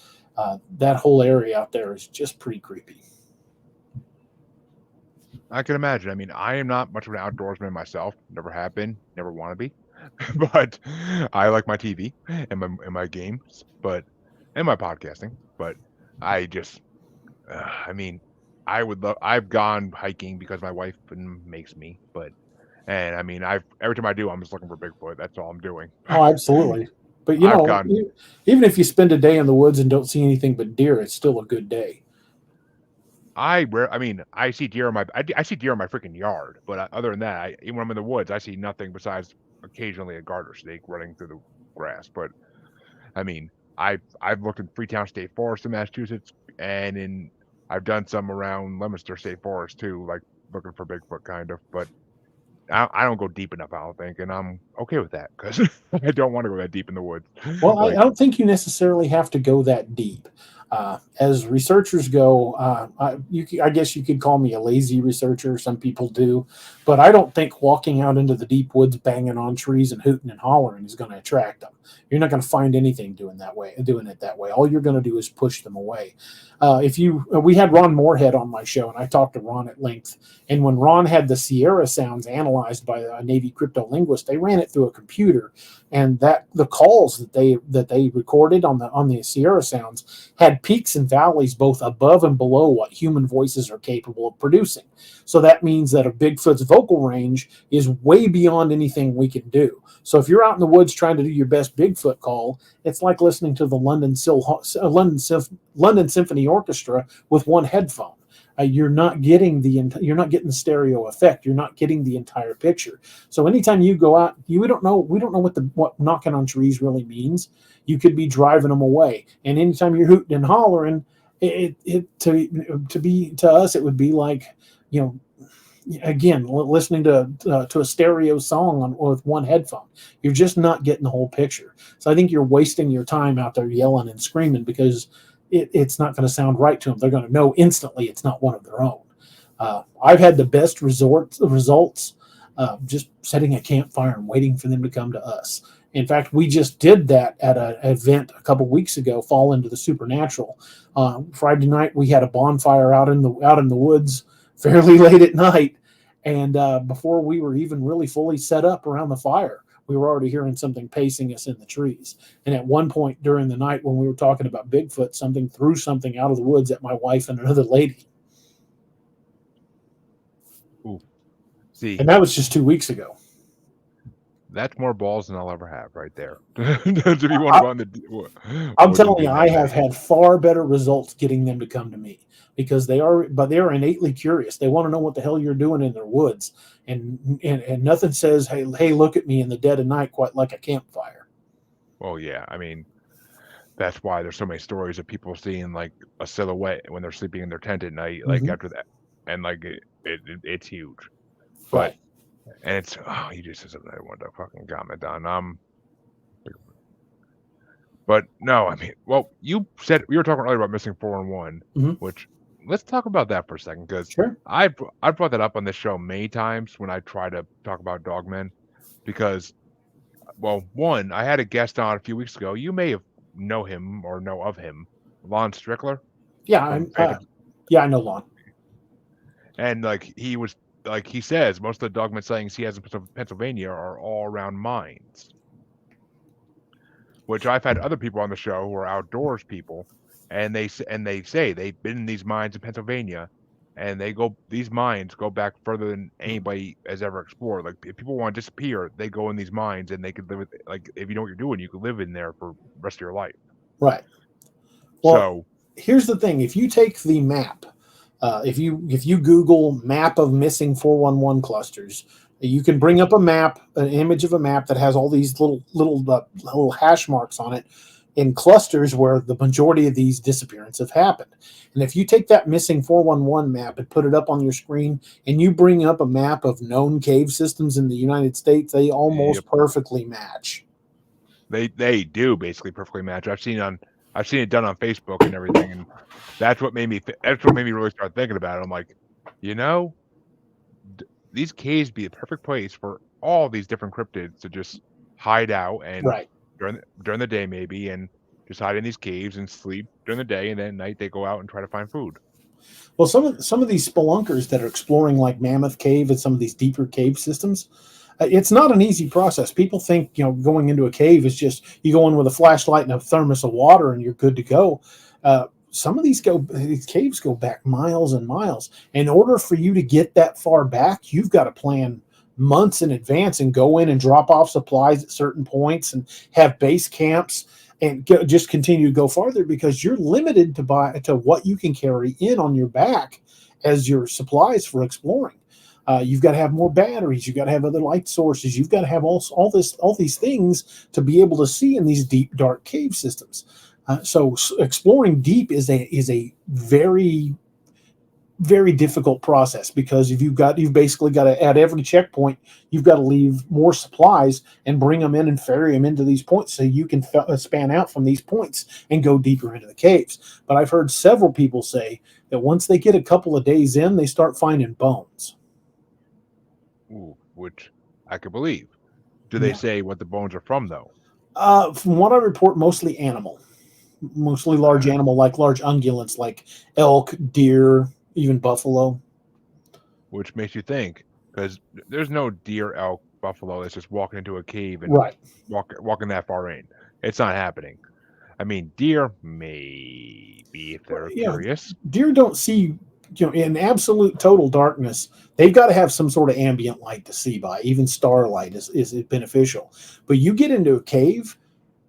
That whole area out there is just pretty creepy. I can imagine. I mean, I am not much of an outdoorsman myself. Never have been. Never want to be. But I like my TV and my games, and my podcasting. But I just, I mean, I would love. I've gone hiking because my wife makes me. And I mean, every time I do, I'm just looking for Bigfoot. That's all I'm doing. Oh, absolutely. But even if you spend a day in the woods and don't see anything but deer, it's still a good day. I mean, I see deer in I see deer in my freaking yard, but other than that, even when I'm in the woods, I see nothing besides occasionally a garter snake running through the grass. But I mean, I've looked in Freetown State Forest in Massachusetts, and I've done some around Leominster State Forest too, like looking for Bigfoot kind of. But I don't go deep enough, I don't think, and I'm okay with that because I don't want to go that deep in the woods. Well, I Like, don't think you necessarily have to go that deep. As researchers go, I guess you could call me a lazy researcher. Some people do, but I don't think walking out into the deep woods, banging on trees and hooting and hollering is going to attract them. You're not going to find anything doing it that way. All you're going to do is push them away. We had Ron Moorhead on my show, and I talked to Ron at length. And when Ron had the Sierra sounds analyzed by a Navy cryptolinguist, they ran it through a computer, and that the calls that they recorded on the Sierra sounds had peaks and valleys both above and below what human voices are capable of producing. So that means that a Bigfoot's vocal range is way beyond anything we can do. So if you're out in the woods trying to do your best Bigfoot call, it's like listening to the London Symphony Orchestra with one headphone. You're not getting the stereo effect. You're not getting the entire picture. So anytime you go out, we don't know what knocking on trees really means. You could be driving them away, and anytime you're hooting and hollering, to us it would be like, you know, again, listening to a stereo song with one headphone. You're just not getting the whole picture. So I think you're wasting your time out there yelling and screaming because it's not going to sound right to them. They're going to know instantly it's not one of their own. I've had the best results just setting a campfire and waiting for them to come to us. In fact, we just did that at an event a couple weeks ago, Fall into the Supernatural. Friday night, we had a bonfire out in the woods fairly late at night. And before we were even really fully set up around the fire, we were already hearing something pacing us in the trees. And at one point during the night when we were talking about Bigfoot, something threw something out of the woods at my wife and another lady. ooh, see, And that was just 2 weeks ago. that's more balls than I'll ever have right there. If you want to go on the I'm woods and telling do you, that I night. have had far better results getting them to come to me because they're innately curious. They want to know what the hell you're doing in their woods, and nothing says, hey, look at me in the dead of night quite like a campfire. Well, yeah, I mean, that's why there's so many stories of people seeing like a silhouette when they're sleeping in their tent at night, like Mm-hmm. after that, and like it's huge. But Right. and it's you just said something I wanted to fucking comment on. But no, I mean, well, you said we were talking earlier about missing 411, Mm-hmm. which let's talk about that for a second because Sure. I brought that up on this show many times when I try to talk about Dogmen because, well, one, I had a guest on a few weeks ago. You may have know him or know of him, Lon Strickler Yeah. from Phantom, Yeah, I know Lon. and like he was like he says most of the Dogman sightings he has in Pennsylvania are all around mines. Which I've had other people on the show who are outdoors people, and they say they've been in these mines in Pennsylvania, and these mines go back further than anybody has ever explored. Like if people want to disappear, they go in these mines and they could live like if you know what you're doing, you could live in there for the rest of your life. Right. Well, So here's the thing: if you take the map, if you Google map of missing 411 clusters, you can bring up an image of a map that has all these little hash marks on it in clusters where the majority of these disappearances have happened. And if you take that missing 411 map and put it up on your screen, and you bring up a map of known cave systems in the United States, they yep, almost perfectly match. they do basically perfectly match. I've seen it done on Facebook and everything, and that's what made me really start thinking about it. I'm like, you know, these caves be a perfect place for all these different cryptids to just hide out and Right. during the day maybe and just hide in these caves and sleep during the day and then at night they go out and try to find food. Well, some of these spelunkers that are exploring like Mammoth Cave and some of these deeper cave systems, it's not an easy process. People think going into a cave is just you go in with a flashlight and a thermos of water and you're good to go. Some of these caves go back miles and miles. In order for you to get that far back, you've got to plan months in advance and go in and drop off supplies at certain points and have base camps. and just continue to go farther because you're limited to what you can carry in on your back as your supplies for exploring. You've got to have more batteries. You've got to have other light sources. You've got to have all these things to be able to see in these deep, dark cave systems. So exploring deep is a very very difficult process because if you've basically got to, at every checkpoint, you've got to leave more supplies and bring them in and ferry them into these points so you can span out from these points and go deeper into the caves. But I've heard several people say that once they get a couple of days in, they start finding bones. Ooh, which I could believe. Do they Yeah. say what the bones are from, though? From what I report, mostly animal, mostly large Uh, animal, like large ungulates, like elk, deer, even buffalo. which makes you think, because there's no deer, elk, buffalo that's just walking into a cave and Right. walking that far in. It's not happening. I mean, deer, maybe if they're Yeah, curious. deer don't see, in absolute total darkness. They've got to have some sort of ambient light to see by. Even starlight is beneficial. But you get into a cave,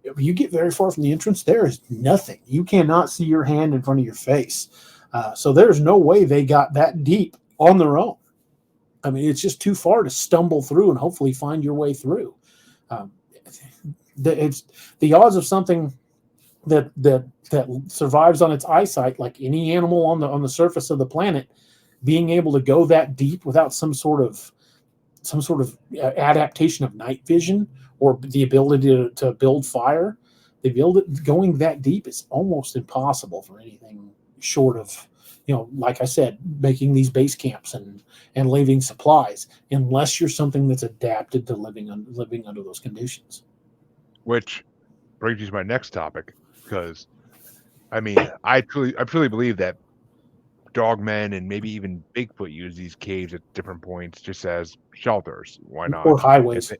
if you get very far from the entrance, there is nothing. You cannot see your hand in front of your face. So there's no way they got that deep on their own. I mean, it's just too far to stumble through and hopefully find your way through. Um, it's the odds of something that survives on its eyesight, like any animal on the surface of the planet, being able to go that deep without some sort of adaptation of night vision or the ability to build fire. Going that deep is almost impossible for anything short of, like I said, making these base camps and leaving supplies, unless you're something that's adapted to living under those conditions. Which brings you to my next topic, because I mean, I truly believe that dogmen and maybe even Bigfoot use these caves at different points just as shelters. Why Or not? If highways. they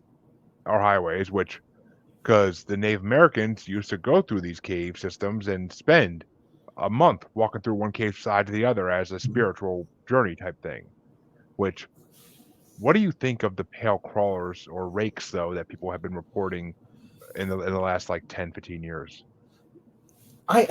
are highways, which because the Native Americans used to go through these cave systems and spend a month walking through one cave side to the other as a spiritual journey type thing. Which, what do you think of the pale crawlers or rakes though that people have been reporting in the last like 10, 15 years? I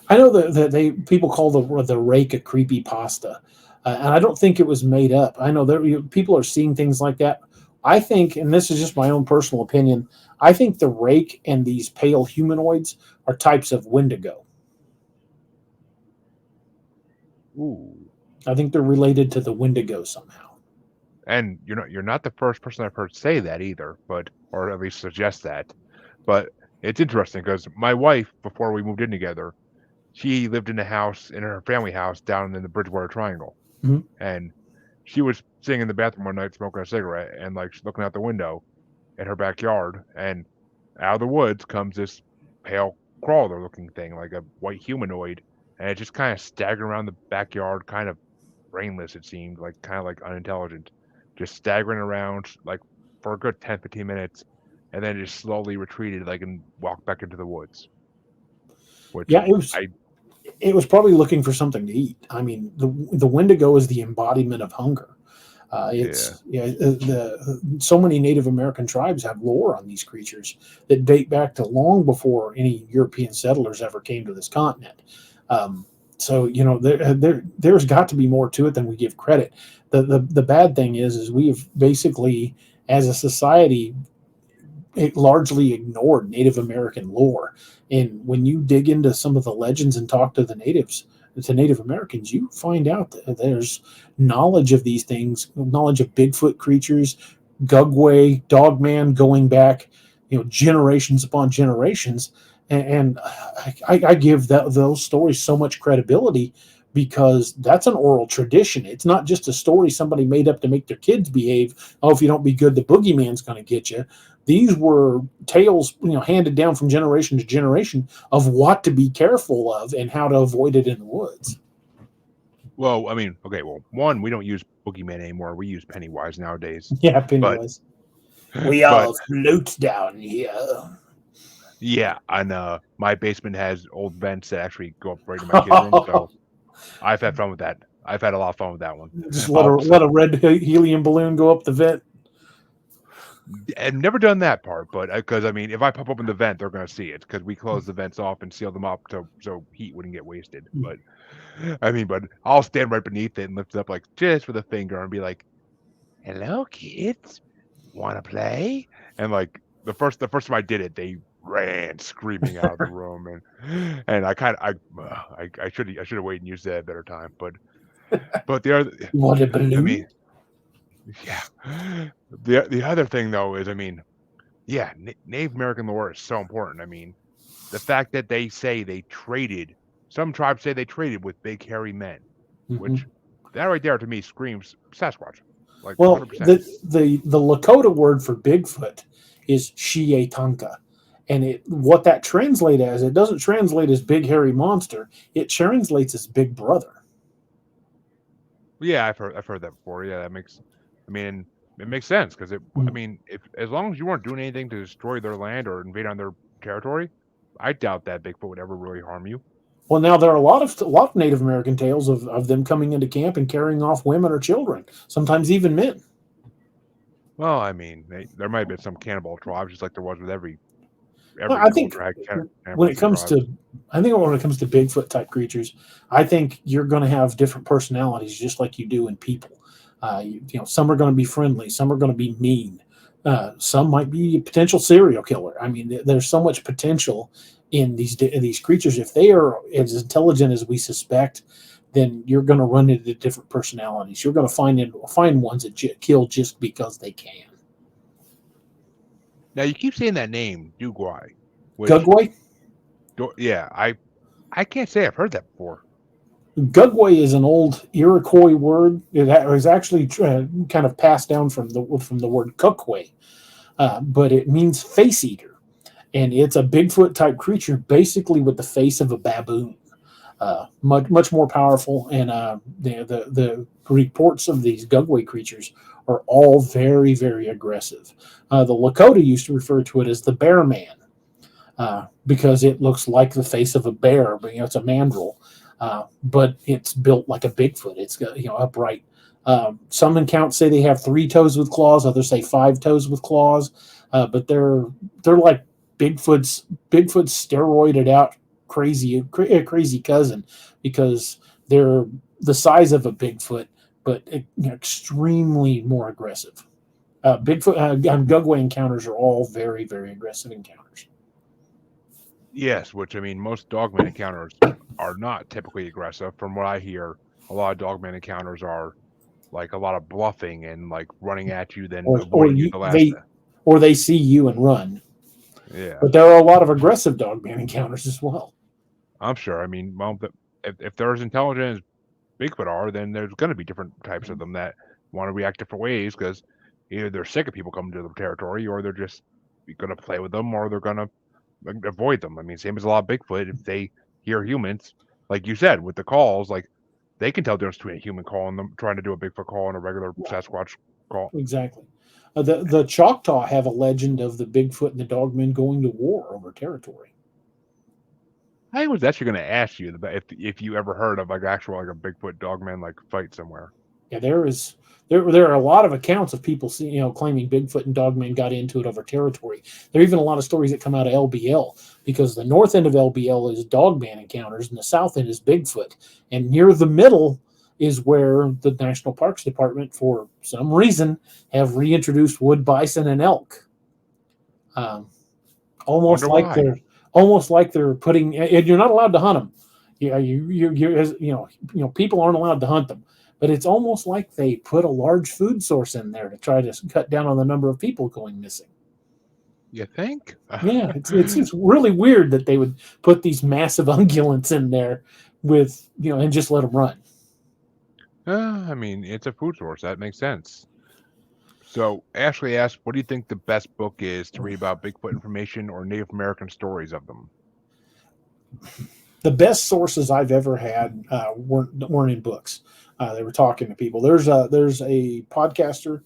I know that they people call the rake a creepy pasta, and I don't think it was made up. I know that people are seeing things like that. I think, and this is just my own personal opinion, I think the rake and these pale humanoids are types of Wendigo. Ooh. I think they're related to the Wendigo somehow. And you're not the first person I've heard say that either, but or at least suggest that. But it's interesting because my wife, before we moved in together, she lived in a house in her family house down in the Bridgewater Triangle, Mhm. and she was sitting in the bathroom one night smoking a cigarette, and like she's looking out the window in her backyard, and out of the woods comes this pale crawler looking thing, like a white humanoid, and it just kind of staggered around the backyard, kind of brainless, it seemed, like kind of like unintelligent, just staggering around like for a good 10, 15 minutes, and then just slowly retreated, like and walked back into the woods. Which Yeah, I it was probably looking for something to eat. I mean, the Wendigo is the embodiment of hunger. yeah. It's yeah, the so many Native American tribes have lore on these creatures that date back to long before any European settlers ever came to this continent. So there's got to be more to it than we give credit. The bad thing is we've basically, as a society, it largely ignored Native American lore. And when you dig into some of the legends and talk to the natives, to Native Americans, you find out that there's knowledge of these things, knowledge of Bigfoot creatures, Gugway, Dogman, going back, generations upon generations. And I give those stories so much credibility because that's an oral tradition. It's not just a story somebody made up to make their kids behave. Oh, if you don't be good, the boogeyman's going to get you. These were tales, handed down from generation to generation of what to be careful of and how to avoid it in the woods. Well, I mean, okay, well, one, we don't use boogeyman anymore. We use Pennywise nowadays. Yeah, But Pennywise. We but all float down here. yeah, and my basement has old vents that actually go up right in my kids' room, so I've had fun with that. I've had a lot of fun with that one. Just Also, let a red helium balloon go up the vent. I've never done that part, but because I mean, if I pop open the vent, they're gonna see it because we close the vents off and seal them up so heat wouldn't get wasted. But I mean, but I'll stand right beneath it and lift it up like just with a finger and be like, "Hello, kids, want to play?" And like the first time I did it, they ran screaming out of the room, and I kind of I should have waited and used that at a better time, but the other, You want a I balloon? mean, yeah, the other thing though is I mean. Yeah, Native American lore is so important. I mean, the fact that they say they traded, some tribes say they traded with big hairy men, Hmm. which that right there to me screams Sasquatch, like Well, 100%. the Lakota word for Bigfoot is Shietanka. And what that translates as, it doesn't translate as big hairy monster. It translates as big brother. Yeah, I've heard that before. Yeah, I mean, it makes sense because I Mm. mean, if as long as you weren't doing anything to destroy their land or invade on their territory, I doubt that Bigfoot would ever really harm you. Well, now there are a lot of Native American tales of them coming into camp and carrying off women or children, sometimes even men. Well, I mean, there might have been some cannibal tribes, just like there was with Well, every I think culture had when it cannibalistic comes tribes. to, I think when it comes to Bigfoot type creatures, I think you're going to have different personalities, just like you do in people. Some are going to be friendly, some are going to be mean, some might be a potential serial killer. I mean, there's so much potential in these creatures. If they are as intelligent as we suspect, then you're going to run into different personalities. You're going to find ones that kill just because they can. Now you keep saying that name, Dugwai, which Gugway. yeah, I can't say I've heard that before. Gugway is an old Iroquois word. It was actually kind of passed down from the word Cookway, but it means face eater, and it's a Bigfoot type creature, basically with the face of a baboon. Much more powerful, and the reports of these Gugway creatures are all very very aggressive. The Lakota used to refer to it as the Bear Man, because it looks like the face of a bear, but it's a mandrill, but it's built like a Bigfoot. It's got upright. Some accounts say they have 3 toes with claws, others say 5 toes with claws, but they're like Bigfoot's steroided out crazy cousin, because they're the size of a Bigfoot, but extremely more aggressive. Bigfoot and Gugway encounters are all very very aggressive encounters. Yes, which I mean, most dogman encounters are not typically aggressive. From what I hear, a lot of dogman encounters are like a lot of bluffing and like running at you, then or avoiding you you the last. they see you and run. Yeah, But there are a lot of aggressive dogman encounters as well. I'm sure. I mean, well, if they're as intelligent as Bigfoot are, then there's going to be different types of them that want to react different ways because either they're sick of people coming to their territory, or they're just going to play with them, or they're going to avoid them. I mean, same as a lot of Bigfoot. If they hear humans, like you said, with the calls, like they can tell the difference between a human call and them trying to do a Bigfoot call and a regular Yeah, Sasquatch call. exactly. The Choctaw have a legend of the Bigfoot and the Dogmen going to war over territory. I was actually going to ask you if you ever heard of like actual like a Bigfoot dogman like fight somewhere. Yeah, there are a lot of accounts of people claiming Bigfoot and Dogmen got into it over territory. There are even a lot of stories that come out of LBL, because the north end of LBL is Dogman encounters and the south end is Bigfoot, and near the middle is where the National Parks Department, for some reason, have reintroduced wood bison and elk. Um, almost Wonder like why? they're putting, and you're not allowed to hunt them. Yeah, people aren't allowed to hunt them, but it's almost like they put a large food source in there to try to cut down on the number of people going missing. You think? Yeah, it's really weird that they would put these massive ungulates in there with and just let them run. I mean, it's a food source. That makes sense. So Ashley asked, "What do you think the best book is to read about Bigfoot information or Native American stories of them?" The best sources I've ever had weren't in books. They were talking to people. There's a podcaster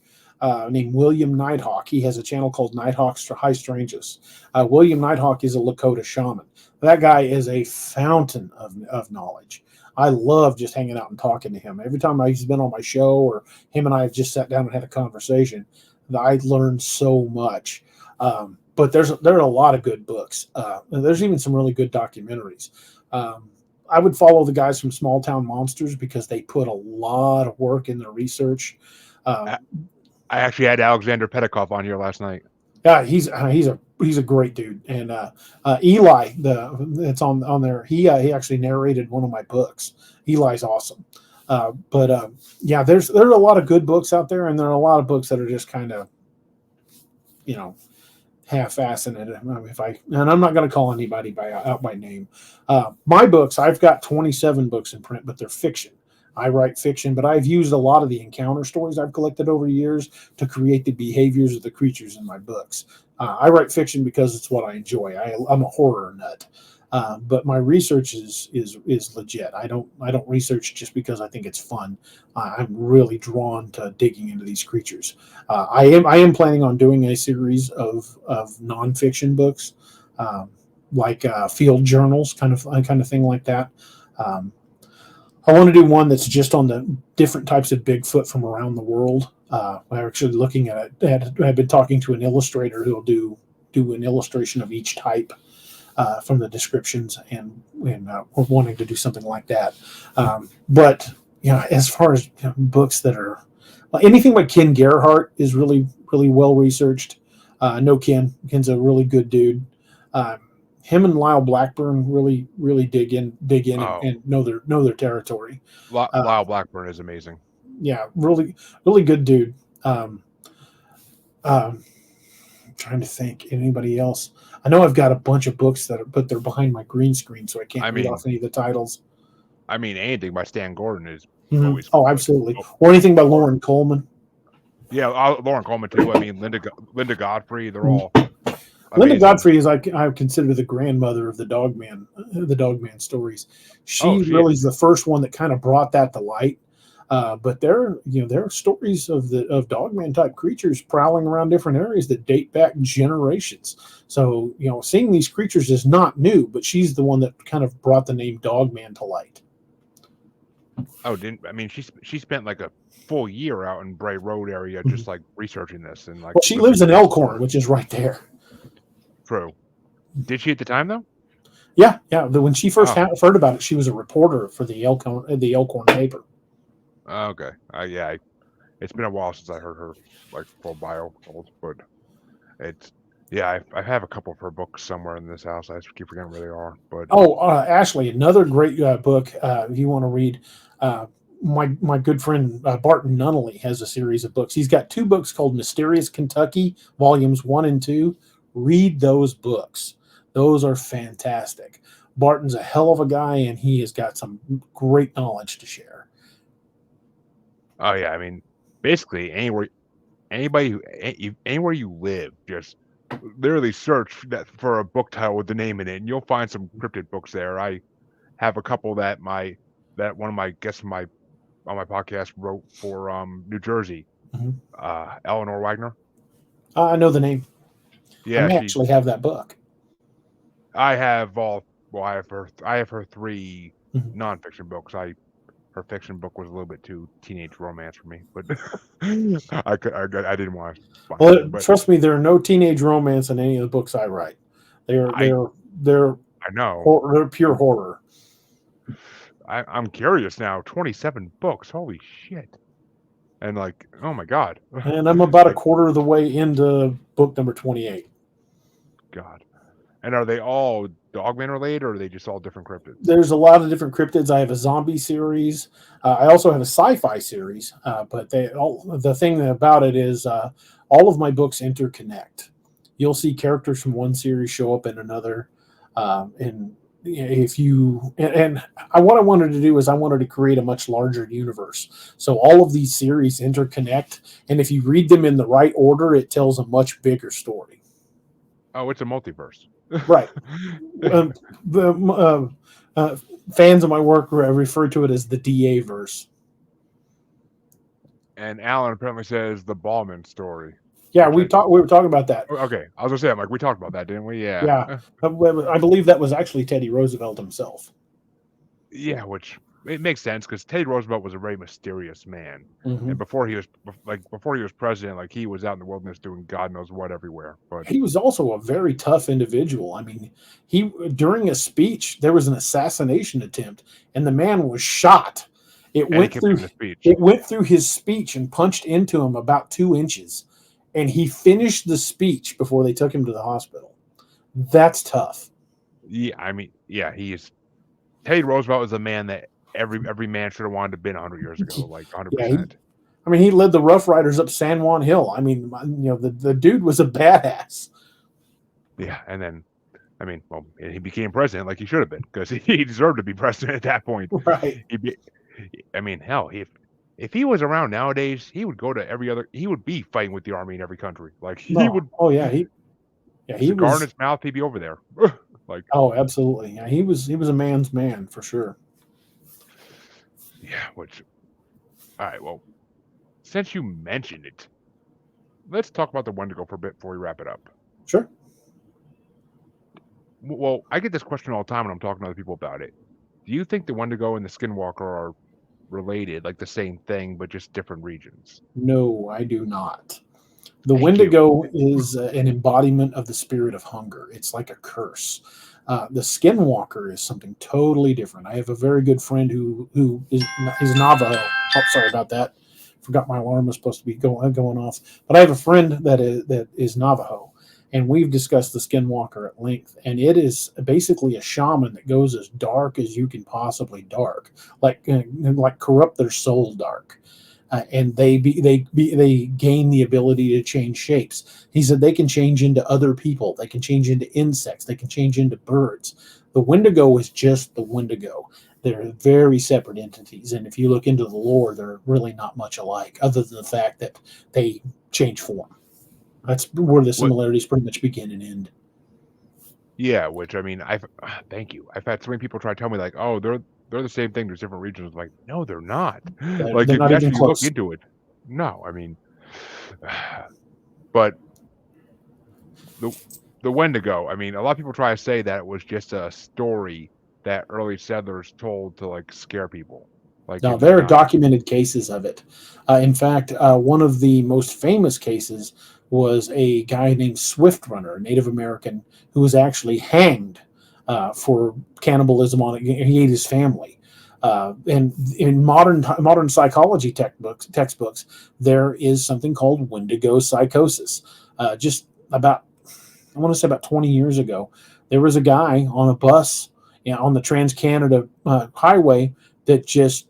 named William Nighthawk. He has a channel called Nighthawk's High Stranges. William Nighthawk is a Lakota shaman. That guy is a fountain of knowledge. I love just hanging out and talking to him. Every time he's been on my show, or him and I have just sat down and had a conversation, I learned so much. But there are a lot of good books. There's even some really good documentaries. I would follow the guys from Small Town Monsters because they put a lot of work in their research. I, Um, I actually had Alexander Petikoff on here last night. yeah, he's a great dude, and Eli, that's on there. He actually narrated one of my books. Eli's awesome. But yeah, there are a lot of good books out there, and there are a lot of books that are just kind of, you know, half-assing it. And I'm not going to call anybody out by name. My books, I've got 27 books in print, but they're fiction. I write fiction, but I've used a lot of the encounter stories I've collected over the years to create the behaviors of the creatures in my books. I write fiction because it's what I enjoy. I'm a horror nut. But my research is legit. I don't research just because I think it's fun. I'm really drawn to digging into these creatures. I am planning on doing a series of nonfiction books, like field journals, kind of thing like that. Um, I want to do one that's just on the different types of Bigfoot from around the world. I'm actually looking at it. I've been talking to an illustrator who'll do an illustration of each type from the descriptions, and we're wanting to do something like that. But as far as books that are anything by Ken Gerhardt is really well researched. No Ken's a really good dude. Him and Lyle Blackburn really dig in Oh, and know their territory. Lyle Blackburn is amazing. Yeah, really good dude. Um, I'm trying to think anybody else. I know I've got a bunch of books but they're behind my green screen, so I can't I read mean, off any of the titles. anything by Stan Gordon is Mm-hmm. always Oh, fun. absolutely. Or anything by Or Lauren Coleman. yeah, Lauren Coleman too. Linda Godfrey. They're Mhm. all Linda amazing. Godfrey is I consider the grandmother of the Dogman stories. Oh, She she really is. is the first one that kind of brought that to light. But there are stories of Dogman type creatures prowling around different areas that date back generations. So seeing these creatures is not new, but she's the one that kind of brought the name Dogman to light. Oh, didn't she spent like a full year out in Bray Road area Mhm. just like researching this and like Well, she lives listening in to the Elkhorn, stories. which is right there. True. Did she at the time though? Yeah, yeah. When she first Oh, heard about it, she was a reporter for the Elkhorn paper. okay. Yeah, it's been a while since I heard her like full bio told, but it's yeah. I have a couple of her books somewhere in this house. I just keep forgetting where they are. But Oh, Ashley, another great book if you want to read. Uh, my good friend Barton Nunnally has a series of books. He's got two books called Mysterious Kentucky, volumes 1 and 2. Read those books; those are fantastic. Barton's a hell of a guy, and he has got some great knowledge to share. oh yeah, basically anywhere you live, just literally search that for a book title with the name in it, and you'll find some cryptid books there. I have a couple that one of my guests on my podcast wrote for New Jersey, Mhm. Eleanor Wagner. I know the name. I Yeah, may actually have that book. I have all well, I have her three Mhm. nonfiction books. Her fiction book was a little bit too teenage romance for me, but I didn't want to buy Well, anything. But trust me, there are no teenage romance in any of the books I write. They're I they're they're I know they're pure I'm horror. I'm curious now. 27 books, holy shit! And like, oh my god, And I'm about a like quarter of the way into book number 28. God. And are they all Dogman related, or are they just all different cryptids? There's a lot of different cryptids. I have a zombie series. I also have a sci-fi series. But the thing about it is all of my books interconnect. You'll see characters from one series show up in another. And if you and what I wanted to do is I wanted to create a much larger universe. So all of these series interconnect, and if you read them in the right order, it tells a much bigger story. Oh, it's a multiverse. Right. The fans of my work refer to it as the DA verse. And Alan apparently says the Ballman story, Yeah, which I we were talking about that. okay. I was gonna say, I'm like, we talked about that, didn't we? Yeah. Yeah, I believe that was actually Teddy Roosevelt himself. Yeah, which it makes sense because Teddy Roosevelt was a very mysterious man, and Hmm. before he was president, like he was out in the wilderness doing God knows what everywhere. But He was also a very tough individual. I mean, he during a speech there was an assassination attempt, and the man was shot. It and he went kept through giving a speech. it went through his speech and punched into him about 2 inches, and he finished the speech before they took him to the hospital. That's tough. Yeah, I mean, yeah, Teddy Roosevelt was a man that every man should have wanted to been 100 years ago, like Yeah, 100%. I mean, he led the Rough Riders up San Juan Hill. I mean, the dude was a badass. Yeah, and then I mean, well, he became president like he should have been because he deserved to be president at that point. Right. He be, I mean, hell, if he was around nowadays, he would go to every other. He would be fighting with the army in every country. Like he No. would, Oh yeah. He cigar in was. his mouth, he'd be over there. Like, Oh, absolutely. Yeah, he was a man's man for sure. yeah. Which, all right. Well, since you mentioned it, let's talk about the Wendigo for a bit before we wrap it up. Sure. Well, I get this question all the time when I'm talking to other people about it. Do you think the Wendigo and the Skinwalker are related, like the same thing, but just different regions? No, I do not. The Thank you. Wendigo is an embodiment of the spirit of hunger. It's like a curse. The Skinwalker is something totally different. I have a very good friend who is he's Navajo. Oh, sorry about that. Forgot my alarm was supposed to be going off. But I have a friend that is Navajo, and we've discussed the Skinwalker at length. And it is basically a shaman that goes as dark as you can possibly dark, like corrupt their soul dark. And they gain the ability to change shapes. He said they can change into other people, they can change into insects, they can change into birds. The Wendigo is just the Wendigo. They're very separate entities, and if you look into the lore, they're really not much alike, other than the fact that they change form. That's where the What? similarities pretty much begin and end. Yeah, which I mean, thank you. I've had so many people try to tell me like, oh, they're the same thing. There's different regions. I'm like, no, they're not. Like They're if not you even actually look close. into it, no. I mean, but the the Wendigo. I mean, a lot of people try to say that it was just a story that early settlers told to like scare people. Like Now, it's there are not. documented cases of it. In fact, one of the most famous cases was a guy named Swift Runner, a Native American, who was actually hanged for cannibalism on it. He ate his family. And in modern psychology textbooks, there is something called Wendigo psychosis. Just about, I want to say about 20 years ago, there was a guy on a bus, on the Trans Canada Highway that just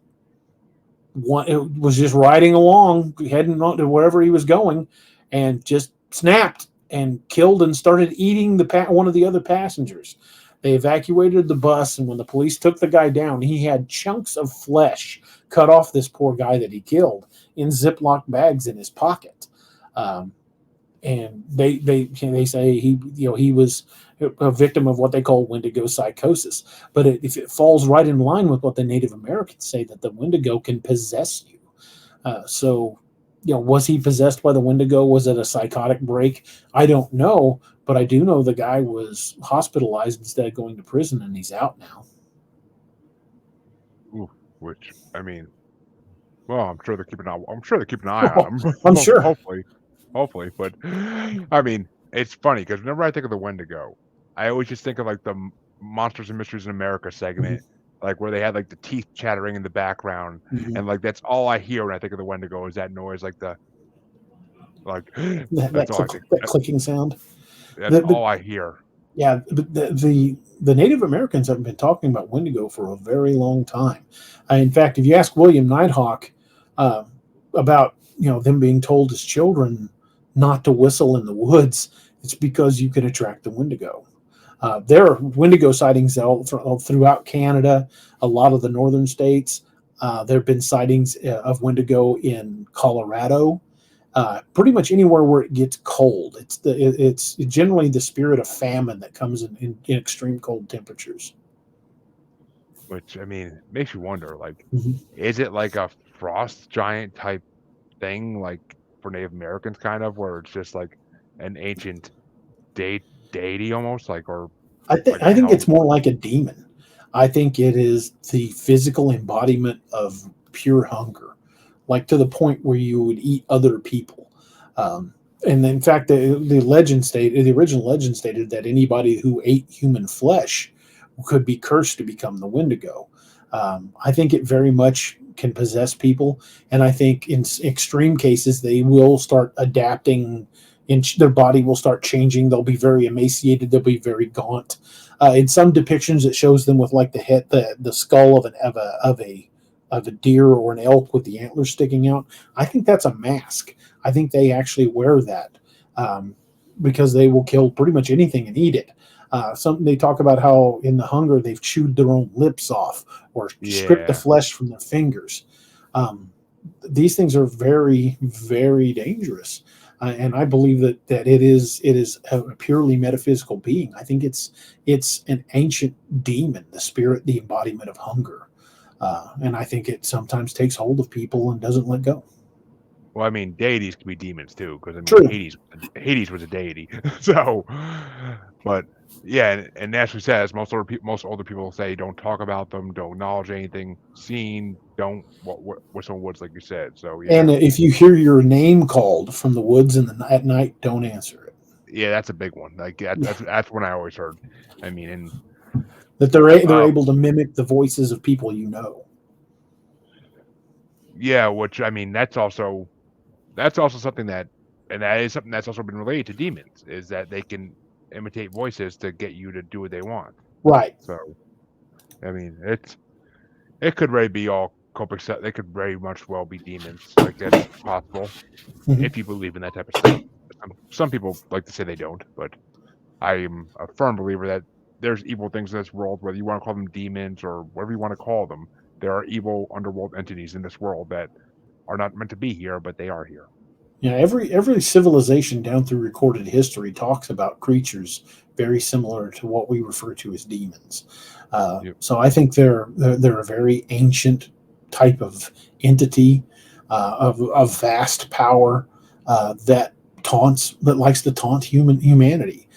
it was just riding along, heading on to wherever he was going, and just snapped and killed and started eating one of the other passengers. They evacuated the bus, and when the police took the guy down, he had chunks of flesh cut off this poor guy that he killed in Ziploc bags in his pocket. Um, and they say he was a victim of what they call Wendigo psychosis. But if it falls right in line with what the Native Americans say, that the Wendigo can possess you. So, was he possessed by the Wendigo? Was it a psychotic break? I don't know, but I do know the guy was hospitalized instead of going to prison, and he's out now. Ooh, which I mean, well, I'm sure they're keeping an eye on him. I'm sure. Hopefully. But I mean, it's funny because whenever I think of the Wendigo, I always just think of like the Monsters and Mysteries in America Mhm. segment, like where they had like the teeth chattering in the background, Mhm. and like that's all I hear when I think of the Wendigo is that noise, like That, that's that, all I click, think. that clicking sound. That's The, all I hear. Yeah, but the Native Americans have been talking about Wendigo for a very long time. In fact, if you ask William Nighthawk uh, about them being told as children not to whistle in the woods, it's because you can attract the Wendigo. There are Wendigo sightings all throughout Canada, a lot of the northern states. There have been sightings of Wendigo in Colorado, pretty much anywhere where it gets cold. It's generally the spirit of famine that comes in extreme cold temperatures. Which I mean makes you wonder, like, Mhm. is it like a frost giant type thing, like for Native Americans, kind of, where it's just like an ancient deity almost, like, or I think like a I think hell. it's more like a demon. I think it is the physical embodiment of pure hunger, like to the point where you would eat other people. Um, and in fact, the original legend stated that anybody who ate human flesh could be cursed to become the Wendigo. I think it very much can possess people, and I think in extreme cases they will start adapting. Their body will start changing. They'll be very emaciated. They'll be very gaunt. In some depictions, it shows them with like the head, the skull of a deer or an elk with the antlers sticking out. I think that's a mask. I think they actually wear that um, because they will kill pretty much anything and eat it. Some they talk about how in the hunger they've chewed their own lips off or stripped the Yeah. flesh from their fingers. Um, these things are very, very dangerous, and I believe that it is a purely metaphysical being. I think it's an ancient demon, the spirit, the embodiment of hunger, and I think it sometimes takes hold of people and doesn't let go. Well, I mean, deities can be demons too, because I mean, True. Hades was a deity. So, but yeah, and Ashley says most older people say don't talk about them, don't acknowledge anything seen, don't whistle woods like you said. So And yeah, if you hear your name called from the woods at night, don't answer it. yeah, that's a big one. Like that's one I always heard. I mean, and That they're uh, able to mimic the voices of people you know. yeah, which I mean, that's also something that, and that is something that's also been related to demons, is that they can imitate voices to get you to do what they want. Right. So I mean, it could really be all copic stuff. They could very much well be demons. Like that's possible Mhm. if you believe in that type of stuff. Some people like to say they don't, but I am a firm believer that there's evil things in this world, whether you want to call them demons or whatever you want to call them. There are evil underworld entities in this world that are not meant to be here, but they are here. Yeah, every civilization down through recorded history talks about creatures very similar to what we refer to as demons. Yep. So I think they're a very ancient type of entity of vast power that likes to taunt humanity.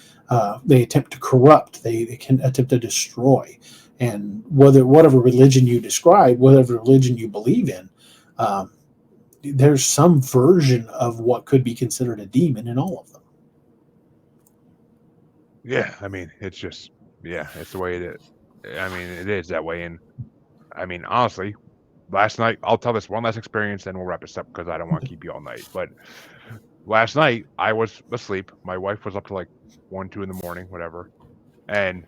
They attempt to corrupt. They can attempt to destroy. And whatever religion you describe, whatever religion you believe in, um, there's some version of what could be considered a demon in all of them. Yeah, I mean, it's just yeah, it's the way it is. I mean, it is that way, and I mean, honestly, last night I'll tell this one last experience, then we'll wrap this up because I don't want to keep you all night. But last night I was asleep. My wife was up to like 1, 2 in the morning, whatever, and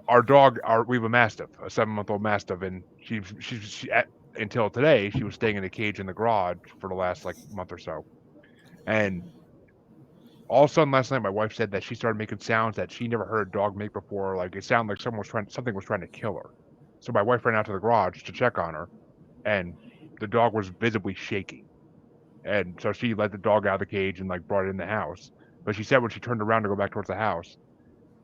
our dog, we have a mastiff, a 7-month-old mastiff, and until today she was staying in a cage in the garage for the last like month or so, and all of a sudden last night my wife said that she started making sounds that she never heard a dog make before. Like it sounded like something was trying to kill her. So my wife ran out to the garage to check on her, and the dog was visibly shaking. And so she let the dog out of the cage and like brought it in the house. But she said when she turned around to go back towards the house,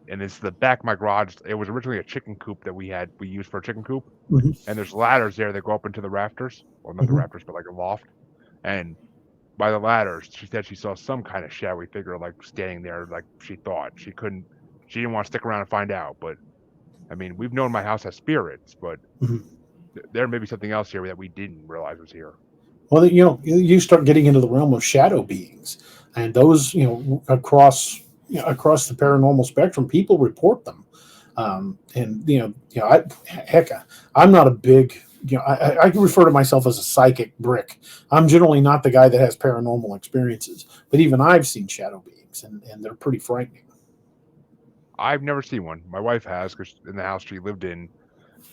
and it's the back of my garage. It was originally a chicken coop that we used for a chicken coop, Mm-hmm. and there's ladders there that go up into the rafters. Well, not the Mm-hmm. rafters, but like a loft. And by the ladders, she said she saw some kind of shadowy figure like standing there. Like she thought she didn't want to stick around and find out. But I mean, we've known my house has spirits, but Mm-hmm. there may be something else here that we didn't realize was here. Well, you start getting into the realm of shadow beings, and those, across the paranormal spectrum, people report them. And heck, I'm not a big, I refer to myself as a psychic brick. I'm generally not the guy that has paranormal experiences, but even I've seen shadow beings, and they're pretty frightening. I've never seen one. My wife has, because in the house she lived in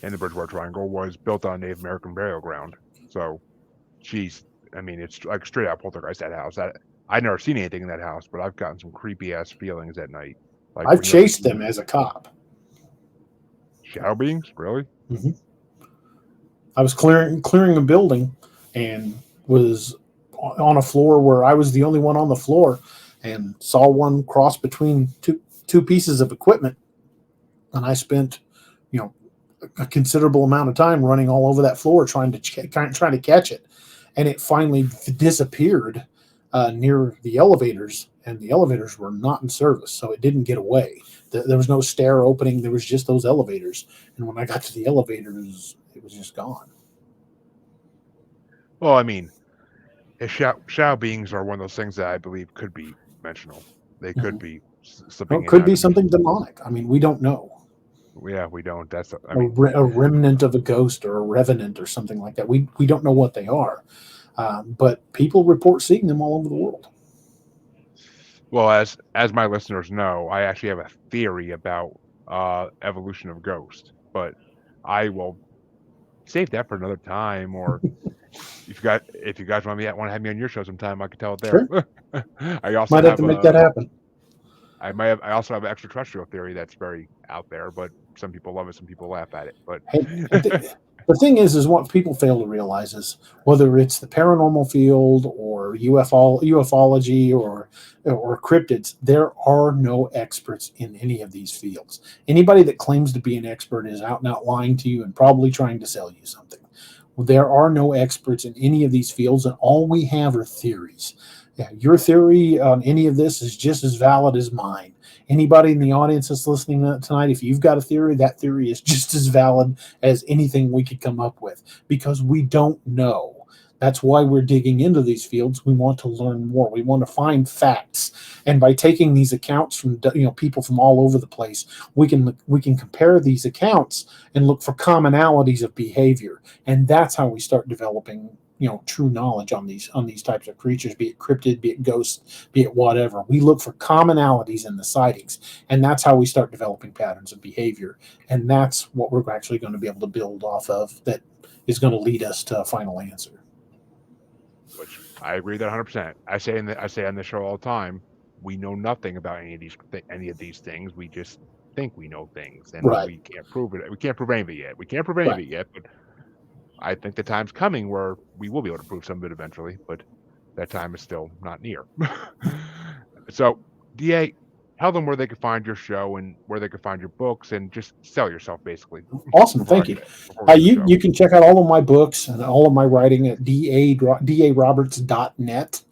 the Bridgewater Triangle was built on Native American burial ground. So she's, I mean, it's like straight out poltergeist that house. I've never seen anything in that house, but I've gotten some creepy ass feelings at night. Like I've when you have chased them as a cop. shadow beings, really? Hmm. I was clearing a building, and was on a floor where I was the only one on the floor, and saw one cross between two pieces of equipment, and I spent, you know, a considerable amount of time running all over that floor trying to catch it, and it finally disappeared near the elevators, and the elevators were not in service, so it didn't get away. There was no stair opening. There was just those elevators, and when I got to the elevators, it was just gone. Well, I mean, shadow beings are one of those things that I believe could be dimensional. They could Mhm. be Well, slipping it in and could out be of something dimensions. demonic. I mean, we don't know. Yeah, we don't. I mean, A remnant of a ghost or a revenant or something like that. We don't know what they are, but people report seeing them all over the world. well, as my listeners know, I actually have a theory about evolution of ghosts, but I will save that for another time. Or if you guys want to have me on your show sometime, I could tell it there. Sure, I also might have to have make that a happen. I also have an extraterrestrial theory that's very out there, but some people love it, some people laugh at it. But Hey, the thing is what people fail to realize is whether it's the paranormal field or ufology or cryptids, there are no experts in any of these fields. Anybody that claims to be an expert is out and out lying to you and probably trying to sell you something. There are no experts in any of these fields, and all we have are theories. Yeah, your theory on any of this is just as valid as mine. Anybody in the audience that's listening tonight, if you've got a theory, that theory is just as valid as anything we could come up with because we don't know. That's why we're digging into these fields. We want to learn more. We want to find facts, and by taking these accounts from people from all over the place, we can compare these accounts and look for commonalities of behavior, and that's how we start developing true knowledge on these types of creatures, be it cryptid, be it ghosts, be it whatever. We look for commonalities in the sightings, and that's how we start developing patterns of behavior, and that's what we're actually going to be able to build off of that is going to lead us to a final answer. which I agree with that 100%. I say on the show all the time, we know nothing about any of these things. We just think we know things, and Right, we can't prove it. We can't prove any of it yet. We can't prove any of right. it yet, but I think the time's coming where we will be able to prove some of it eventually. But that time is still not near. So, Da, tell them where they could find your show and where they could find your books, and just sell yourself basically Awesome, before thank you. before we end the show. You can check out all of my books and all of my writing at daroberts.net.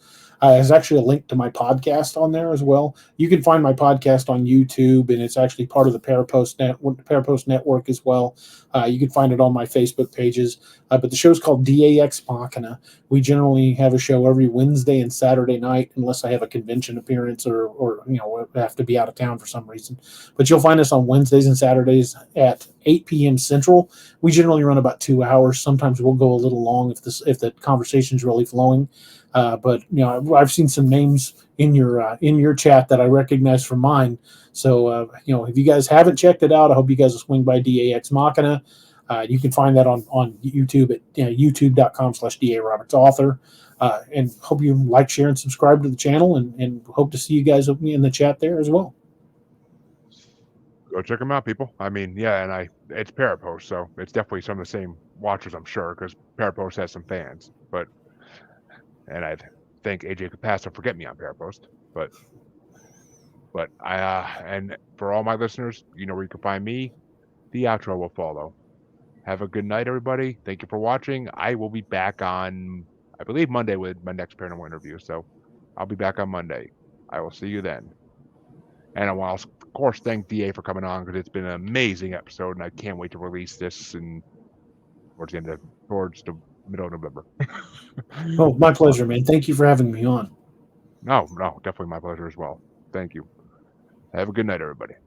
There's actually a link to my podcast on there as well. You can find my podcast on YouTube, and it's actually part of the Parapost network as well. You can find it on my Facebook pages. But the show's called Ex Machina. We generally have a show every Wednesday and Saturday night, unless I have a convention appearance or have to be out of town for some reason. But you'll find us on Wednesdays and Saturdays at 8 p.m. Central. We generally run about 2 hours. Sometimes we'll go a little long if the conversation's really flowing. But I've seen some names in your chat that I recognize from mine. So if you guys haven't checked it out, I hope you guys will swing by DAX Machina. You can find that on YouTube at youtube.com/DA Roberts Author. And hope you like, share, and subscribe to the channel, and hope to see you guys in the chat there as well. Go check them out, people. I mean, yeah, and it's Parapost, so it's definitely some of the same watchers, I'm sure, because Parapost has some fans. And I think AJ could pass or forget me on Parapost. But and for all my listeners, you know where you can find me. The outro will follow. Have a good night, everybody. Thank you for watching. I will be back on, I believe, Monday with my next paranormal interview. So I'll be back on Monday. I will see you then. And I want to, of course, thank DA for coming on because it's been an amazing episode, and I can't wait to release this towards the middle of November. Oh, my pleasure, man. Thank you for having me on. No, definitely my pleasure as well. Thank you. Have a good night, everybody.